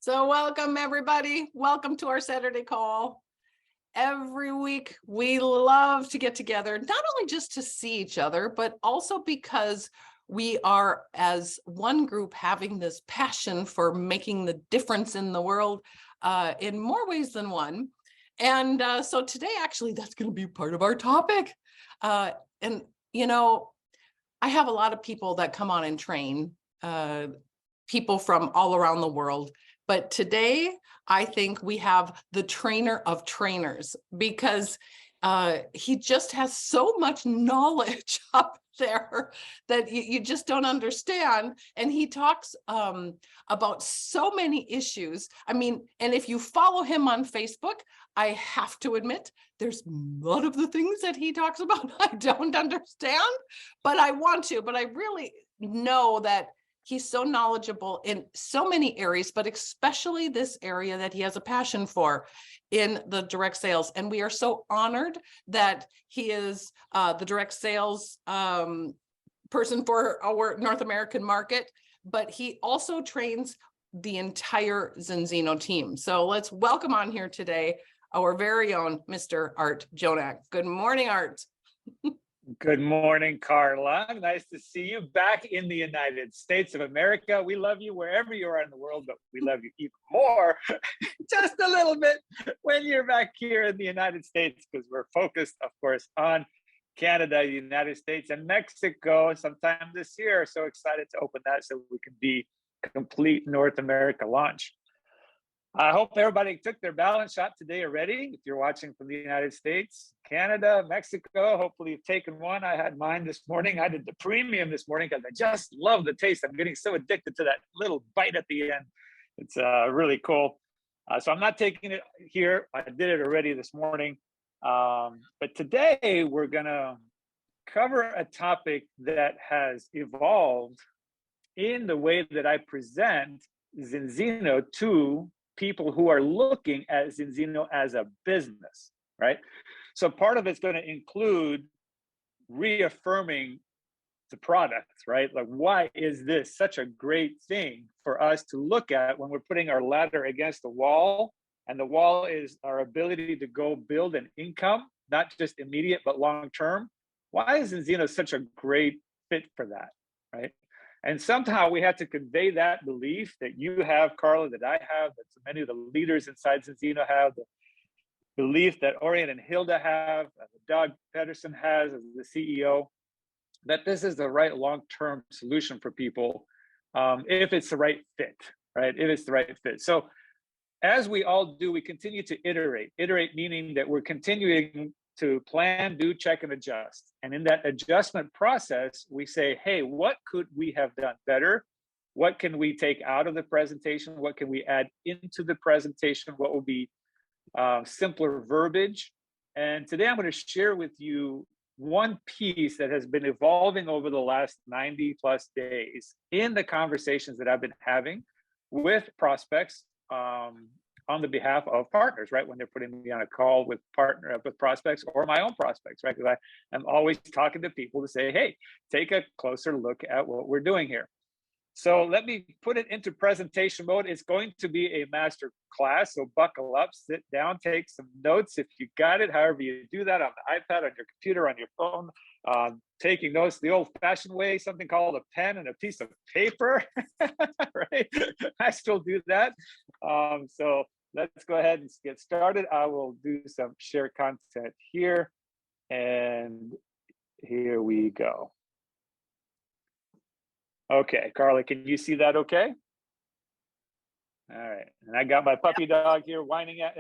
So welcome everybody. Welcome to our Saturday call. Every week we love to get together, not only just to see each other, but also because we are as one group having this passion for making the difference in the world in more ways than one. And so today, actually, that's going to be part of our topic. And, you know, I have a lot of people that come on and train, people from all around the world. But today, I think we have the trainer of trainers because he just has so much knowledge up there that you just don't understand. And he talks about so many issues. I mean, and if you follow him on Facebook, I have to admit, there's a lot of the things that he talks about I don't understand, but I want to, but I really know that he's so knowledgeable in so many areas, but especially this area that he has a passion for in the direct sales. And we are so honored that he is the direct sales person for our North American market, but he also trains the entire Zinzino team. So let's welcome on here today our very own Mr. Art Jonak. Good morning, Art. Good morning, Carla. Nice to see you back in the United States of America. We love you wherever you are in the world, but we love you even more, just a little bit, when you're back here in the United States, because we're focused, of course, on Canada, the United States, and Mexico sometime this year. So excited to open that so we can be complete North America launch. I hope everybody took their balance shot today already. If you're watching from the United States, Canada, Mexico, hopefully you've taken one. I had mine this morning. I did the premium this morning because I just love the taste. I'm getting so addicted to that little bite at the end. It's really cool. So I'm not taking it here. I did it already this morning. But today we're going to cover a topic that has evolved in the way that I present Zinzino to people who are looking at Zinzino as a business, right? So part of it's going to include reaffirming the products, right? Like, why is this such a great thing for us to look at when we're putting our ladder against the wall? And the wall is our ability to go build an income, not just immediate, but long-term. Why is Zinzino such a great fit for that, right? And somehow we had to convey that belief that you have, Carla, that I have, that so many of the leaders inside Zinzino have, the belief that Orion and Hilda have, that Doug Pedersen has as the CEO, that this is the right long-term solution for people if it's the right fit, right? If it's the right fit. So as we all do, we continue to iterate. Iterate meaning that we're continuing to plan, do, check, and adjust. And in that adjustment process, we say, hey, what could we have done better? What can we take out of the presentation? What can we add into the presentation? What will be simpler verbiage? And today I'm going to share with you one piece that has been evolving over the last 90 plus days in the conversations that I've been having with prospects on the behalf of partners, right? When they're putting me on a call with prospects or my own prospects, right? Because I'm always talking to people to say, hey, take a closer look at what we're doing here. So let me put it into presentation mode. It's going to be a master class, so buckle up, sit down, take some notes if you got it, however you do that on the iPad, on your computer, on your phone, taking notes the old-fashioned way, something called a pen and a piece of paper, right? I still do that. So let's go ahead and get started. I will do some share content here, and here we go. Okay, Carla, can you see that okay? All right, and I got my puppy dog here whining at,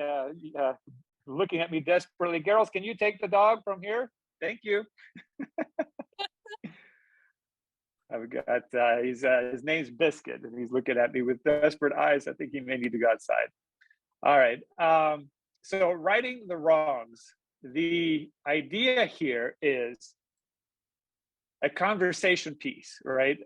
looking at me desperately. Girls, can you take the dog from here? Thank you. I've got, his name's Biscuit, and he's looking at me with desperate eyes. I think he may need to go outside. All right, so righting the wrongs. The idea here is a conversation piece, right?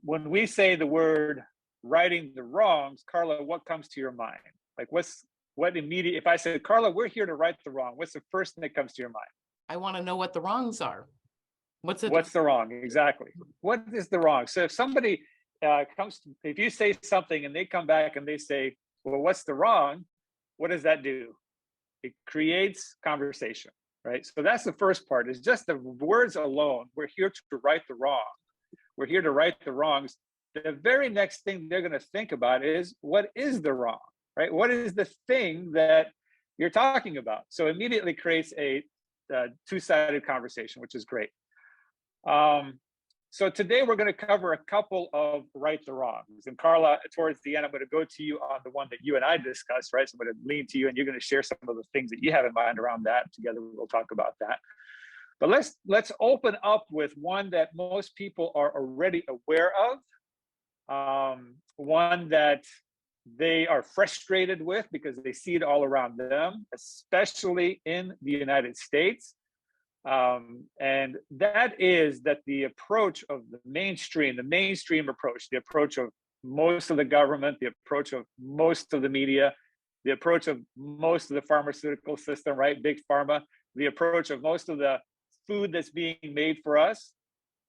When we say the word righting the wrongs, Carla, what comes to your mind? Like what immediate, if I said, Carla, we're here to right the wrong, what's the first thing that comes to your mind? I want to know what the wrongs are. What's the wrong? Exactly. What is the wrong? So if somebody if you say something and they come back and they say, Well, what's the wrong? What does that do? It creates conversation, right? So that's the first part, is just the words alone. We're here to right the wrong. We're here to right the wrongs. The very next thing they're going to think about is, what is the wrong, right? What is the thing that you're talking about? So immediately creates a two-sided conversation, which is great. So today we're going to cover a couple of right the wrongs. And Carla, towards the end, I'm going to go to you on the one that you and I discussed, right? So I'm going to lean to you and you're going to share some of the things that you have in mind around that. Together we'll talk about that. But let's open up with one that most people are already aware of, one that they are frustrated with because they see it all around them, especially in the United States. And that is that the approach of the mainstream approach, the approach of most of the government, the approach of most of the media, the approach of most of the pharmaceutical system, right? Big pharma, the approach of most of the food that's being made for us,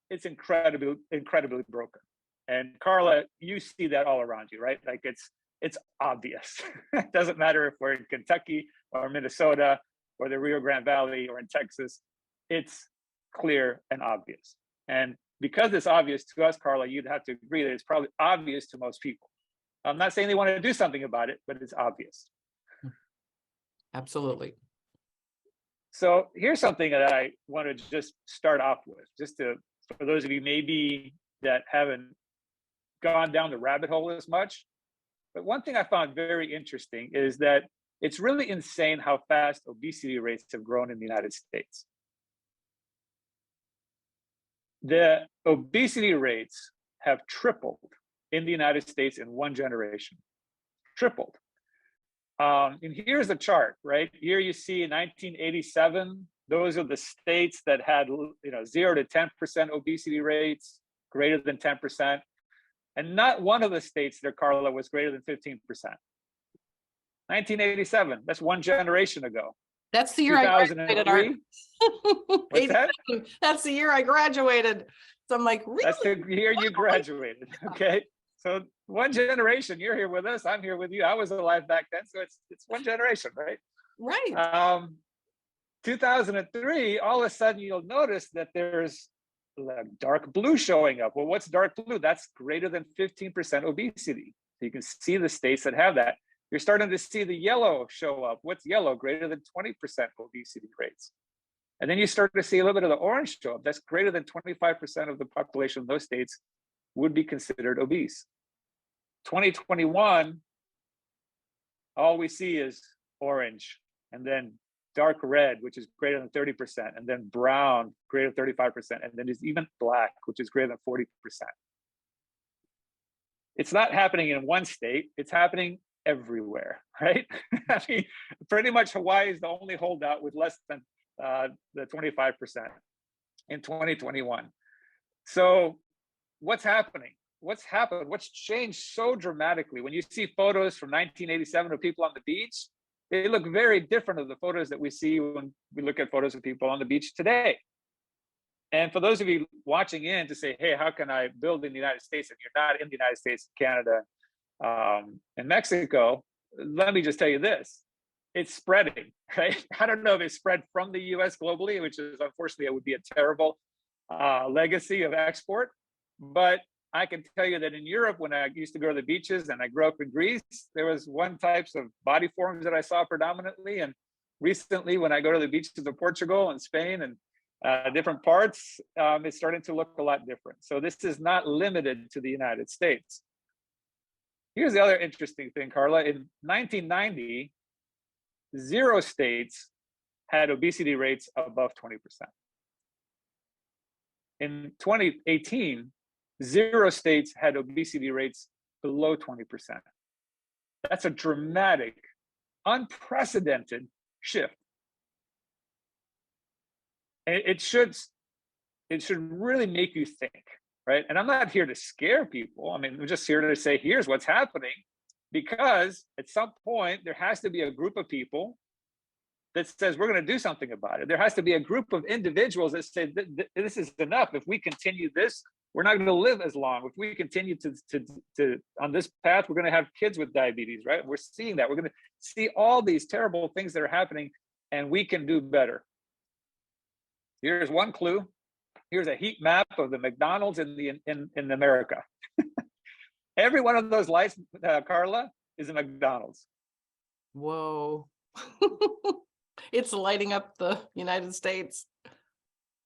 it's incredibly broken. And Carla, you see that all around you, right? Like it's obvious. It doesn't matter if we're in Kentucky or Minnesota or the Rio Grande Valley or in Texas. It's clear and obvious. And because it's obvious to us, Carla, you'd have to agree that it's probably obvious to most people. I'm not saying they want to do something about it, but it's obvious. Absolutely. So here's something that I want to just start off with, just for those of you maybe that haven't gone down the rabbit hole as much. But one thing I found very interesting is that it's really insane how fast obesity rates have grown in the United States. The obesity rates have tripled in the United States in one generation. Tripled. And here's the chart, right? Here you see in 1987, those are the states that had 0 to 10% obesity rates, greater than 10%. And not one of the states there, Carla, was greater than 15%. 1987, that's one generation ago. That's the year I graduated, Art. What's that? That's the year I graduated. So I'm like, really? That's the year you graduated, okay? So one generation, you're here with us, I'm here with you. I was alive back then, so it's one generation, right? Right. 2003, all of a sudden you'll notice that there's dark blue showing up. Well, what's dark blue? That's greater than 15% obesity. So you can see the states that have that. You're starting to see the yellow show up. What's yellow? Greater than 20% obesity rates. And then you start to see a little bit of the orange show up. That's greater than 25% of the population of those states would be considered obese. 2021, all we see is orange, and then dark red, which is greater than 30%, and then brown, greater than 35%, and then there's even black, which is greater than 40%. It's not happening in one state, it's happening everywhere, right? I mean, pretty much Hawaii is the only holdout with less than the 25% in 2021. So what's happening? What's happened? What's changed so dramatically? When you see photos from 1987 of people on the beach, they look very different of the photos that we see when we look at photos of people on the beach today. And for those of you watching in to say, hey, how can I build in the United States if you're not in the United States, Canada, and Mexico, let me just tell you this, it's spreading, right? I don't know if it's spread from the US globally, which is unfortunately, it would be a terrible legacy of export. But I can tell you that in Europe, when I used to go to the beaches and I grew up in Greece, there was one types of body forms that I saw predominantly. And recently, when I go to the beaches of Portugal and Spain and different parts, it's starting to look a lot different. So this is not limited to the United States. Here's the other interesting thing, Carla. In 1990, 0 states had obesity rates above 20%. In 2018, 0 states had obesity rates below 20%. That's a dramatic, unprecedented shift. And it should really make you think, right? And I'm not here to scare people. I mean, I'm just here to say, here's what's happening, because at some point there has to be a group of people that says we're going to do something about it. There has to be a group of individuals that say this is enough. If we continue this, we're not going to live as long. If we continue to on this path, we're going to have kids with diabetes, right? We're seeing that. We're going to see all these terrible things that are happening, and we can do better. Here's one clue. Here's a heat map of the McDonald's in America. Every one of those lights, Carla, is a McDonald's. Whoa. It's lighting up the United States.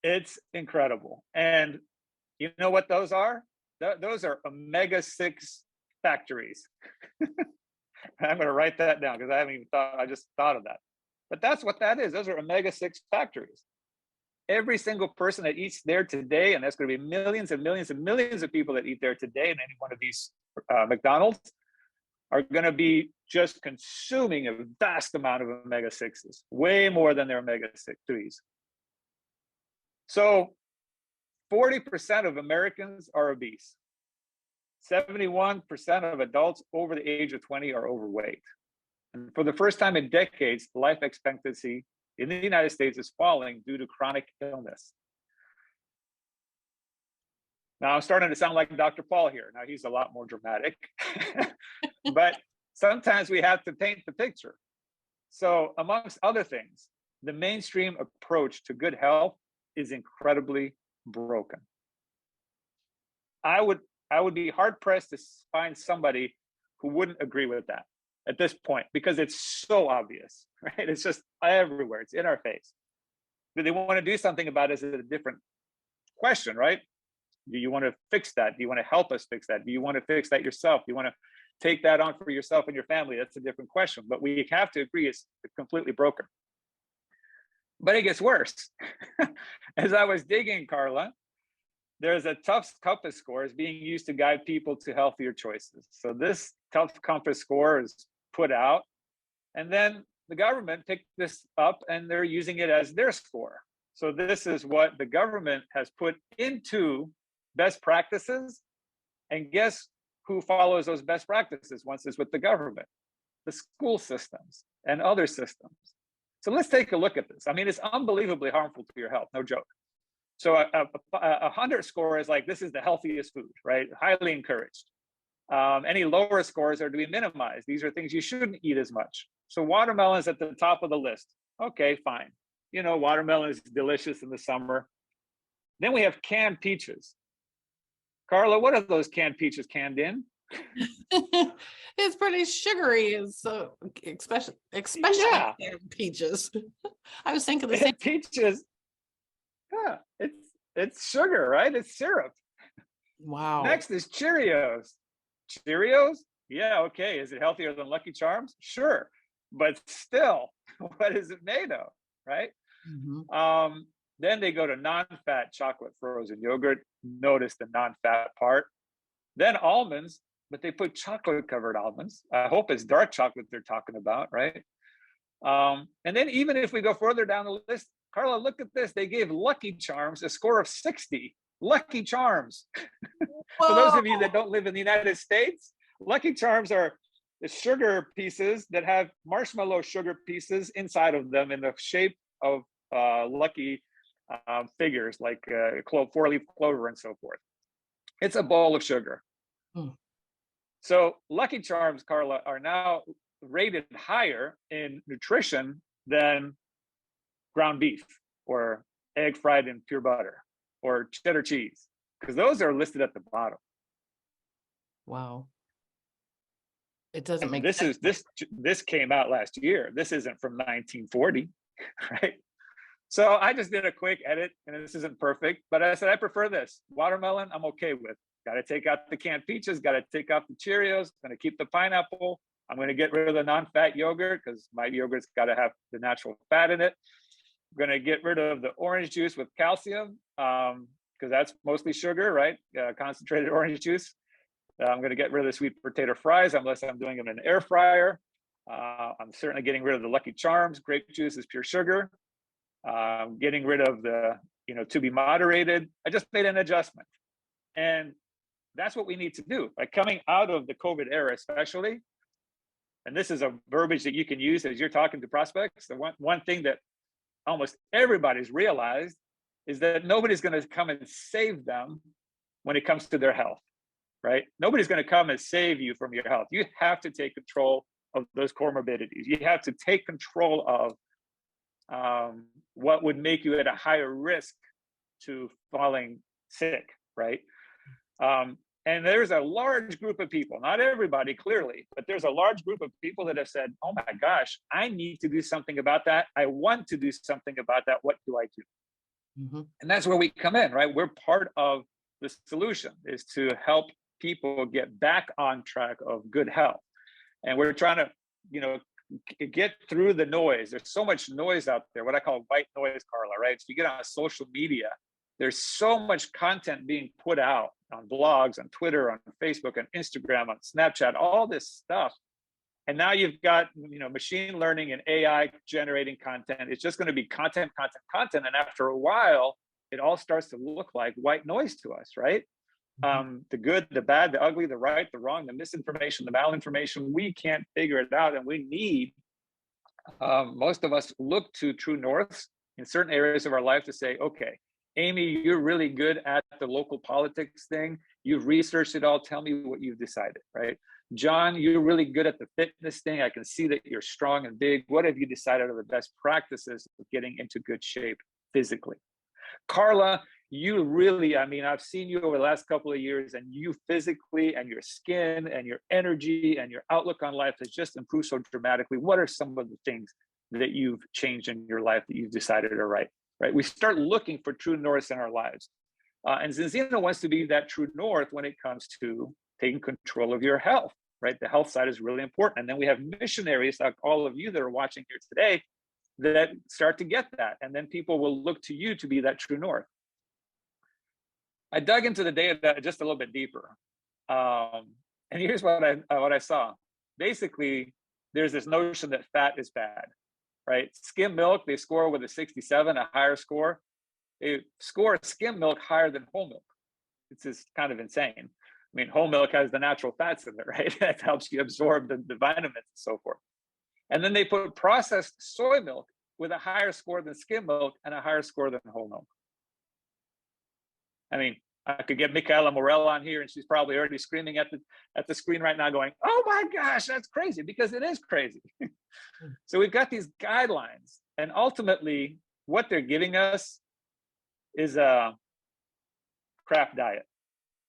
It's incredible. And you know what those are? Those are omega-6 factories. I'm going to write that down because I haven't even thought, I just thought of that. But that's what that is. Those are omega-6 factories. Every single person that eats there today, and that's going to be millions and millions and millions of people that eat there today in any one of these McDonald's, are going to be just consuming a vast amount of omega-6s, way more than their omega-3s. So 40% of Americans are obese. 71% of adults over the age of 20 are overweight. And for the first time in decades, life expectancy in the United States is falling due to chronic illness. Now I'm starting to sound like Dr. Paul here. Now he's a lot more dramatic, but sometimes we have to paint the picture. So amongst other things, the mainstream approach to good health is incredibly broken. I would be hard pressed to find somebody who wouldn't agree with that at this point, because it's so obvious, right? It's just everywhere. It's in our face. Do they want to do something about it? Is it a different question, right? Do you want to fix that? Do you want to help us fix that? Do you want to fix that yourself? Do you want to take that on for yourself and your family? That's a different question. But we have to agree it's completely broken. But it gets worse. As I was digging, Carla, there's a tough compass score is being used to guide people to healthier choices. So this tough compass score is put out, and then the government picked this up and they're using it as their score. So this is what the government has put into best practices. And guess who follows those best practices once it's with the government? The school systems and other systems. So let's take a look at this. I mean, it's unbelievably harmful to your health, no joke. So a 100 score is like, this is the healthiest food, right? Highly encouraged. Any lower scores are to be minimized. These are things you shouldn't eat as much. So watermelon's at the top of the list. Okay, fine. You know, watermelon is delicious in the summer. Then we have canned peaches. Carla, what are those canned peaches canned in? It's pretty sugary, so especially Yeah. peaches. I was thinking the same. Peaches, yeah, it's sugar, right? It's syrup. Wow. Next is Cheerios. Cheerios? Yeah, okay. Is it healthier than Lucky Charms? Sure. But still, what is it made of, right? Mm-hmm. Then they go to non-fat chocolate frozen yogurt. Notice the non-fat part. Then almonds, but they put chocolate-covered almonds. I hope it's dark chocolate they're talking about, right? And then even if we go further down the list, Carla, look at this. They gave Lucky Charms a score of 60. Lucky Charms. For those of you that don't live in the United States, Lucky Charms are the sugar pieces that have marshmallow sugar pieces inside of them in the shape of lucky figures like four-leaf clover and so forth. It's a bowl of sugar. So Lucky Charms, Carla, are now rated higher in nutrition than ground beef or egg fried in pure butter or cheddar cheese, because those are listed at the bottom. Wow. It doesn't make this sense. This came out last year. This isn't from 1940, right? So I just did a quick edit, and this isn't perfect, but I said I prefer this. Watermelon, I'm okay with. Got to take out the canned peaches, got to take out the Cheerios, going to keep the pineapple. I'm going to get rid of the non-fat yogurt because my yogurt's got to have the natural fat in it. I'm going to get rid of the orange juice with calcium because that's mostly sugar, right? Concentrated orange juice. I'm going to get rid of the sweet potato fries unless I'm doing them in an air fryer. I'm certainly getting rid of the Lucky Charms. Grape juice is pure sugar. Getting rid of the, to be moderated. I just made an adjustment. And that's what we need to do. Like coming out of the COVID era, especially, and this is a verbiage that you can use as you're talking to prospects. The one thing that almost everybody's realized is that nobody's going to come and save them when it comes to their health, right? Nobody's going to come and save you from your health. You have to take control of those comorbidities. You have to take control of what would make you at a higher risk to falling sick, right? And there's a large group of people, not everybody clearly, but there's a large group of people that have said, oh my gosh, I need to do something about that. I want to do something about that. What do I do? Mm-hmm. And that's where we come in, right? We're part of the solution, is to help people get back on track of good health. And we're trying to, get through the noise. There's so much noise out there, what I call white noise, Carla, right? So you get on social media, there's so much content being put out on blogs, on Twitter, on Facebook, on Instagram, on Snapchat, all this stuff. And now you've got, machine learning and AI generating content. It's just going to be content. And after a while, it all starts to look like white noise to us, right? The good, the bad, the ugly, the right, the wrong, the misinformation, the malinformation, we can't figure it out. And we need, most of us look to true norths in certain areas of our life to say, okay, Amy, you're really good at the local politics thing. You've researched it all. Tell me what you've decided, right? John, you're really good at the fitness thing. I can see that you're strong and big. What have you decided are the best practices of getting into good shape physically? Carla, you really, I've seen you over the last couple of years, and you physically and your skin and your energy and your outlook on life has just improved so dramatically. What are some of the things that you've changed in your life that you've decided are right? Right? We start looking for true north in our lives. And Zinzino wants to be that true north when it comes to taking control of your health, right? The health side is really important. And then we have missionaries like all of you that are watching here today that start to get that. And then people will look to you to be that true north. I dug into the data just a little bit deeper. And here's what I saw. Basically, there's this notion that fat is bad, right? Skim milk, they score with a 67, a higher score. They score skim milk higher than whole milk. It's just kind of insane. Whole milk has the natural fats in it, right? That helps you absorb the vitamins and so forth. And then they put processed soy milk with a higher score than skim milk and a higher score than whole milk. I could get Michaela Morell on here, and she's probably already screaming at the screen right now going, oh my gosh, that's crazy, because it is crazy. So we've got these guidelines, and ultimately what they're giving us is a crap diet,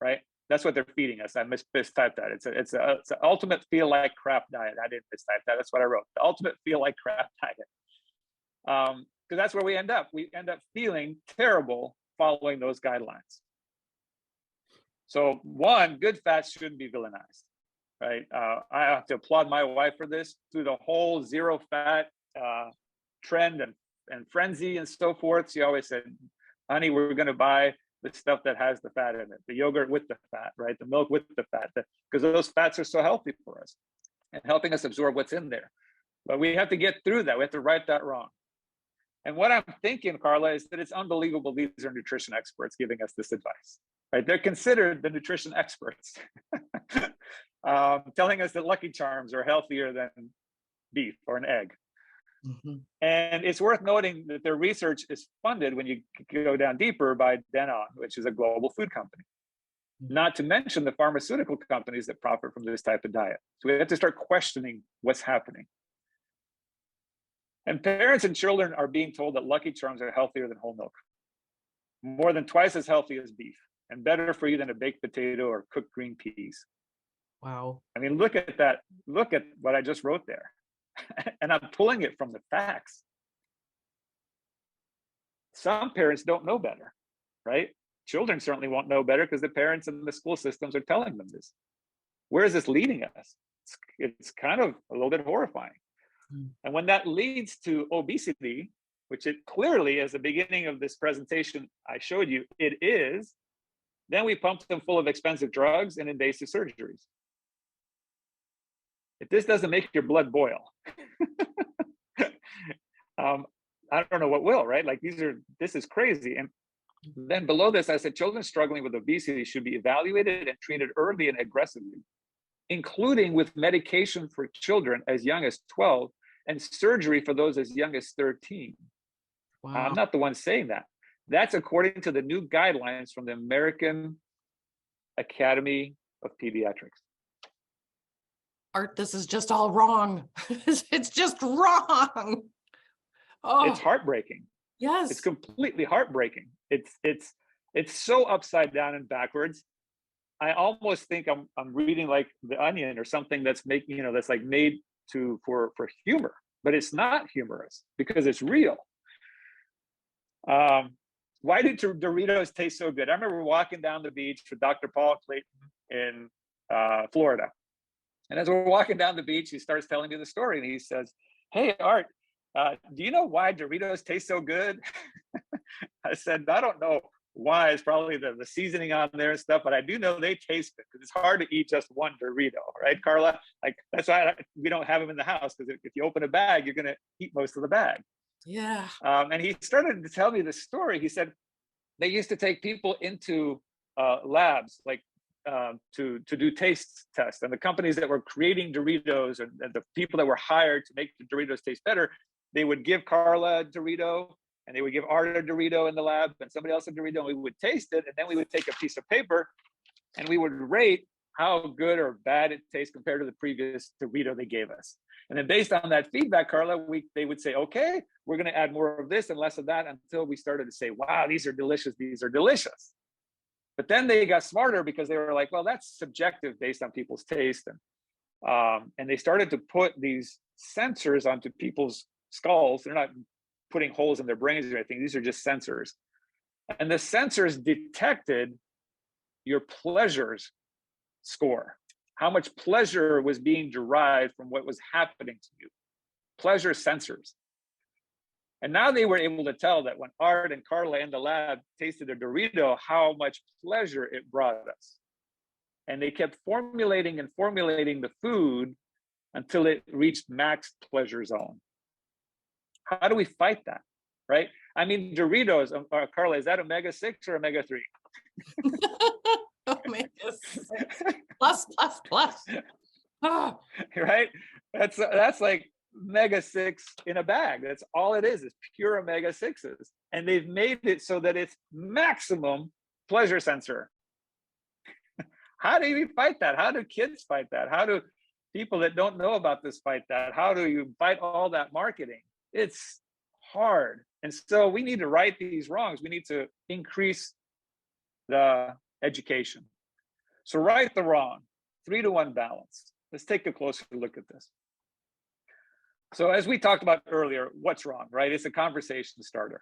right? That's what they're feeding us. I mistyped that. It's an ultimate feel like crap diet. I didn't mistype that. That's what I wrote. The ultimate feel like crap diet. Because that's where we end up. We end up feeling terrible following those guidelines. So one, good fats shouldn't be villainized, right? I have to applaud my wife for this. Through the whole zero fat trend and frenzy and so forth, she always said, honey, we're going to buy the stuff that has the fat in it, the yogurt with the fat, right? The milk with the fat, because those fats are so healthy for us and helping us absorb what's in there. But we have to get through that. We have to right that wrong. And what I'm thinking, Carla, is that it's unbelievable these are nutrition experts giving us this advice, right? They're considered the nutrition experts, telling us that Lucky Charms are healthier than beef or an egg. Mm-hmm. And it's worth noting that their research is funded, when you go down deeper, by Danone, which is a global food company. Mm-hmm. Not to mention the pharmaceutical companies that profit from this type of diet. So we have to start questioning what's happening. And parents and children are being told that Lucky Charms are healthier than whole milk, more than twice as healthy as beef, and better for you than a baked potato or cooked green peas. Wow. Look at that. Look at what I just wrote there. And I'm pulling it from the facts. Some parents don't know better, right? Children certainly won't know better because the parents and the school systems are telling them this. Where is this leading us? It's kind of a little bit horrifying. And when that leads to obesity, which it clearly, as the beginning of this presentation I showed you, it is, then we pump them full of expensive drugs and invasive surgeries. If this doesn't make your blood boil, I don't know what will, right? This is crazy. And then below this, I said, children struggling with obesity should be evaluated and treated early and aggressively, including with medication for children as young as 12 and surgery for those as young as 13. Wow. I'm not the one saying that. That's according to the new guidelines from the American Academy of Pediatrics. Art, this is just all wrong. It's just wrong. It's Oh, heartbreaking. yes. It's completely heartbreaking. It's so upside down and backwards. I almost think I'm reading like The Onion or something that's making, that's like made for humor, but it's not humorous because it's real. Why do Doritos taste so good? I remember walking down the beach with Dr. Paul Clayton in Florida. And as we're walking down the beach, he starts telling me the story and he says, "Hey, Art, do you know why Doritos taste so good?" I said, "I don't know why. It's probably the seasoning on there and stuff, but I do know they taste good because it's hard to eat just one Dorito, right, Carla? Like that's why we don't have them in the house, because if you open a bag, you're going to eat most of the bag." Yeah. And he started to tell me the story. He said they used to take people into labs, like to do taste tests, and the companies that were creating Doritos and the people that were hired to make the Doritos taste better, they would give Carla a Dorito, and they would give Art a Dorito in the lab, and somebody else a Dorito, and we would taste it, and then we would take a piece of paper, and we would rate how good or bad it tastes compared to the previous Dorito they gave us. And then based on that feedback, Carla, they would say, "Okay, we're going to add more of this and less of that," until we started to say, "Wow, these are delicious. These are delicious." But then they got smarter because they were like, "Well, that's subjective based on people's taste." And they started to put these sensors onto people's skulls. They're not putting holes in their brains or anything. These are just sensors. And the sensors detected your pleasures score, how much pleasure was being derived from what was happening to you. Pleasure sensors. And now they were able to tell that when Art and Carla in the lab tasted a Dorito, how much pleasure it brought us. And they kept formulating the food until it reached max pleasure zone. How do we fight that, right? I mean, Doritos, Carla, is that omega-6 or omega-3? Omega-6 plus, plus, plus. Oh. Right? That's like omega-6 in a bag. That's all it is pure omega-6s. And they've made it so that it's maximum pleasure sensor. How do you fight that? How do kids fight that? How do people that don't know about this fight that? How do you fight all that marketing? It's hard. And so we need to right these wrongs. We need to increase the education. So right the wrong, 3-to-1 balance. Let's take a closer look at this. So as we talked about earlier, what's wrong, right? It's a conversation starter.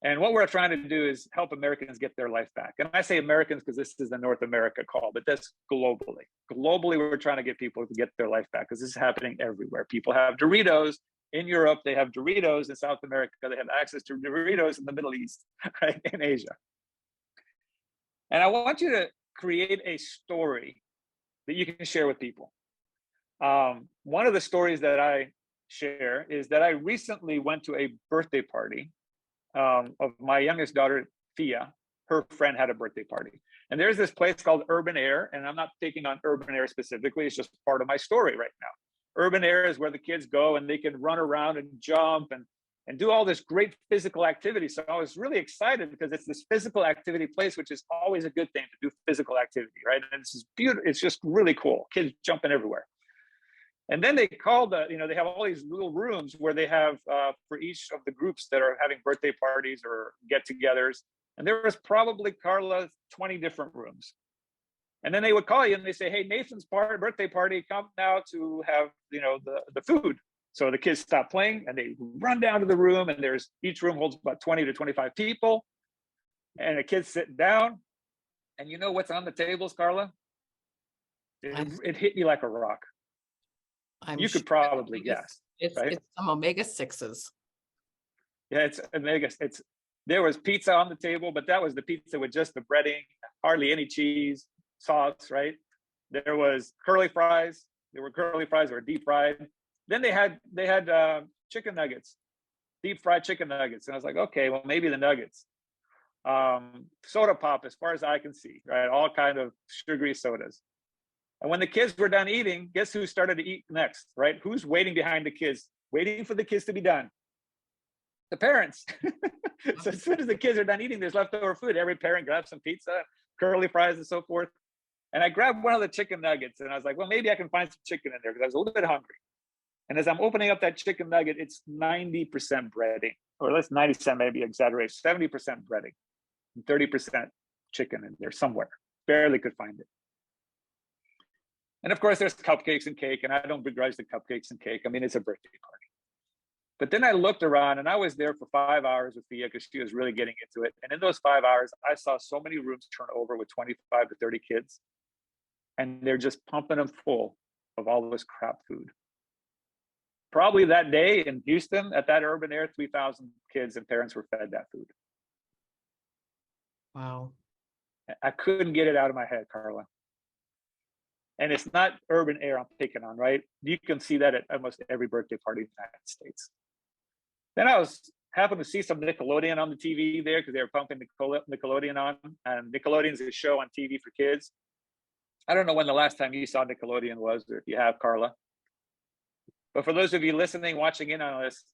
And what we're trying to do is help Americans get their life back. And I say Americans because this is the North America call, but that's globally. Globally, we're trying to get people to get their life back because this is happening everywhere. People have Doritos in Europe. They have Doritos in South America. They have access to Doritos in the Middle East, right? In Asia. And I want you to create a story that you can share with people. One of the stories that I share is that I recently went to a birthday party of my youngest daughter, Thea. Her friend had a birthday party. And there's this place called Urban Air, and I'm not taking on Urban Air specifically, it's just part of my story right now. Urban Air is where the kids go and they can run around and jump and do all this great physical activity. So I was really excited because it's this physical activity place, which is always a good thing to do physical activity, right? And this is beautiful. It's just really cool. Kids jumping everywhere. And then they called, they have all these little rooms where they have for each of the groups that are having birthday parties or get-togethers. And there was probably, Carla, 20 different rooms. And then they would call you and they say, "Hey, Nathan's birthday party, come now to have, the food." So the kids stop playing and they run down to the room, and each room holds about 20 to 25 people. And the kids sit down, and you know what's on the tables, Carla? It hit you like a rock. You could probably guess. Right? It's some omega-6s. Yeah, it's omega. There was pizza on the table, but that was the pizza with just the breading, hardly any cheese, sauce, right? There was curly fries. There were curly fries that were deep fried. Then they had chicken nuggets, deep fried chicken nuggets. And I was like, okay, well, maybe the nuggets. Soda pop, as far as I can see, right? All kind of sugary sodas. And when the kids were done eating, guess who started to eat next, right? Who's waiting behind the kids, waiting for the kids to be done? The parents. So as soon as the kids are done eating, there's leftover food. Every parent grabs some pizza, curly fries, and so forth. And I grabbed one of the chicken nuggets and I was like, well, maybe I can find some chicken in there because I was a little bit hungry. And as I'm opening up that chicken nugget, it's 90% breading, or let's 90%, maybe exaggerate, 70% breading, and 30% chicken in there somewhere. Barely could find it. And of course, there's cupcakes and cake, and I don't begrudge the cupcakes and cake. I mean, it's a birthday party. But then I looked around, and I was there for 5 hours with Thea because she was really getting into it. And in those 5 hours, I saw so many rooms turn over with 25 to 30 kids, and they're just pumping them full of all this crap food. Probably that day in Houston, at that urban air, 3,000 kids and parents were fed that food. Wow. I couldn't get it out of my head, Carla. And it's not urban air I'm picking on, right? You can see that at almost every birthday party in the United States. Then I happened to see some Nickelodeon on the TV there because they were pumping Nickelodeon on. And Nickelodeon is a show on TV for kids. I don't know when the last time you saw Nickelodeon was, or if you have, Carla. But for those of you listening, watching in on this,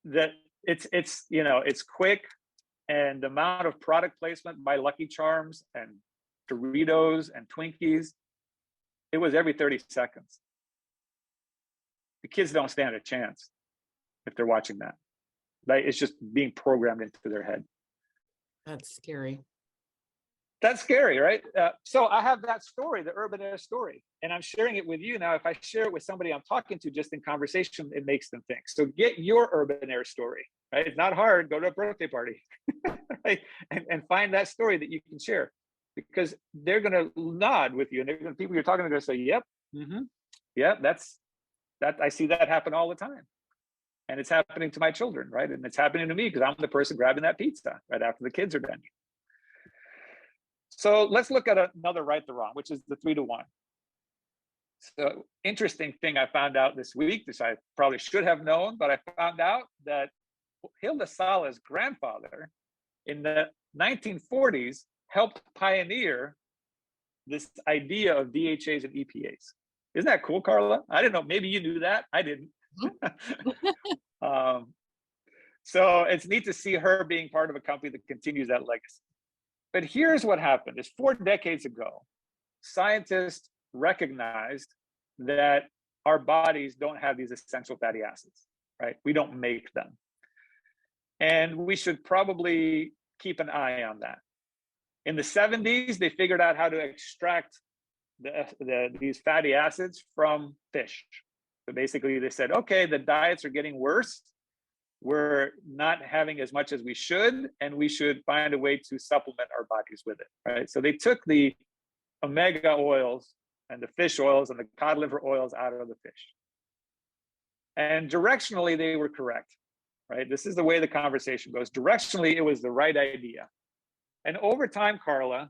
that it's quick, and the amount of product placement by Lucky Charms and Doritos and Twinkies, it was every 30 seconds. The kids don't stand a chance if they're watching that. Like, it's just being programmed into their head. That's scary. That's scary, right? So I have that story, the urban air story, and I'm sharing it with you now. If I share it with somebody I'm talking to just in conversation, it makes them think. So get your urban air story, right? It's not hard. Go to a birthday party, right? And find that story that you can share, because they're going to nod with you, and they're going to, people you're talking to are going to say, "Yep, yeah, that's that. I see that happen all the time, and it's happening to my children, right? And it's happening to me because I'm the person grabbing that pizza right after the kids are done." So let's look at another right to wrong, which is the 3 to 1. So interesting thing I found out this week, which I probably should have known, but I found out that Hilda Salah's grandfather in the 1940s helped pioneer this idea of DHAs and EPAs. Isn't that cool, Carla? I didn't know. Maybe you knew that. I didn't. So it's neat to see her being part of a company that continues that legacy. But here's what happened: is 4 decades ago, scientists recognized that our bodies don't have these essential fatty acids, right? We don't make them. And we should probably keep an eye on that. In the 70s, they figured out how to extract these fatty acids from fish. So basically they said, okay, the diets are getting worse. We're not having as much as we should, and we should find a way to supplement our bodies with it, right? So they took the omega oils and the fish oils and the cod liver oils out of the fish. And directionally, they were correct, right? This is the way the conversation goes. Directionally, it was the right idea. And over time, Carla,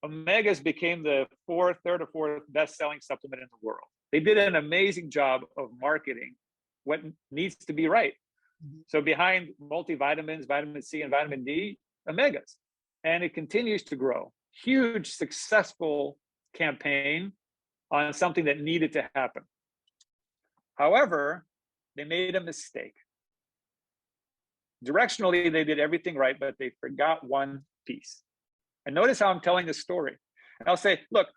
omegas became the third or fourth best-selling supplement in the world. They did an amazing job of marketing what needs to be right. So behind multivitamins, vitamin C and vitamin D, omegas. And it continues to grow. Huge, successful campaign on something that needed to happen. However, they made a mistake. Directionally, they did everything right, but they forgot one piece. And notice how I'm telling this story. And I'll say, look,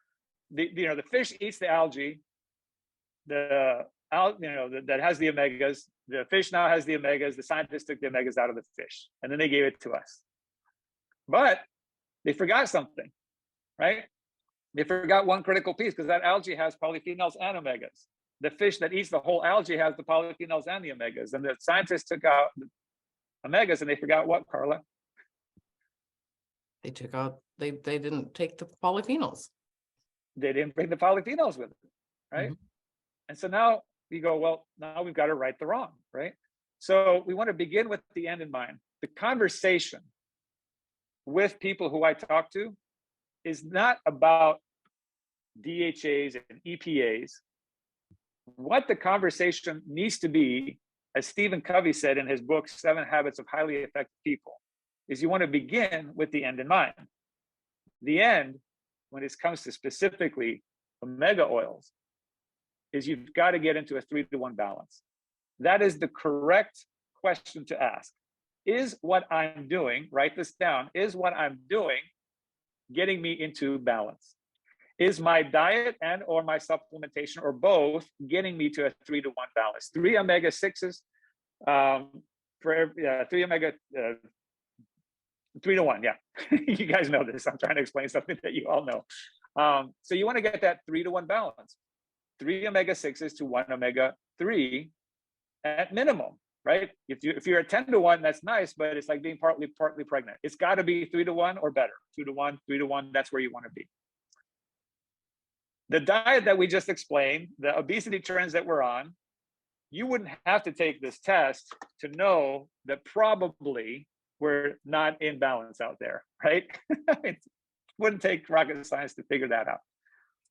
the fish eats the algae, that has the omegas. The fish now has the omegas. The scientists took the omegas out of the fish, and then they gave it to us. But they forgot something, right? They forgot one critical piece, because that algae has polyphenols and omegas. The fish that eats the whole algae has the polyphenols and the omegas. And the scientists took out the omegas, and they forgot what, Carla? They didn't take the polyphenols. They didn't bring the polyphenols with it, right? And so now we go, well, now we've got to right the wrong, right? So we want to begin with the end in mind. The conversation with people who I talk to is not about DHAs and EPAs. What the conversation needs to be, as Stephen Covey said in his book, 7 Habits of Highly Effective People, is you want to begin with the end in mind. The end, when it comes to specifically omega oils, is you've got to get into a 3 to 1 balance. That is the correct question to ask. Is what I'm doing, write this down, is what I'm doing getting me into balance? Is my diet and or my supplementation or both getting me to a 3-to-1 balance? 3 omega-6s for every 3 omega 3-to-1, yeah. You guys know this. I'm trying to explain something that you all know. So you want to get that 3-to-1 balance. 3 omega-6s to 1 omega-3 at minimum, right? If you're at 10-to-1, that's nice, but it's like being partly pregnant. It's got to be 3-to-1 or better. 2-to-1, 3-to-1, that's where you want to be. The diet that we just explained, the obesity trends that we're on, you wouldn't have to take this test to know that probably we're not in balance out there, right? It wouldn't take rocket science to figure that out.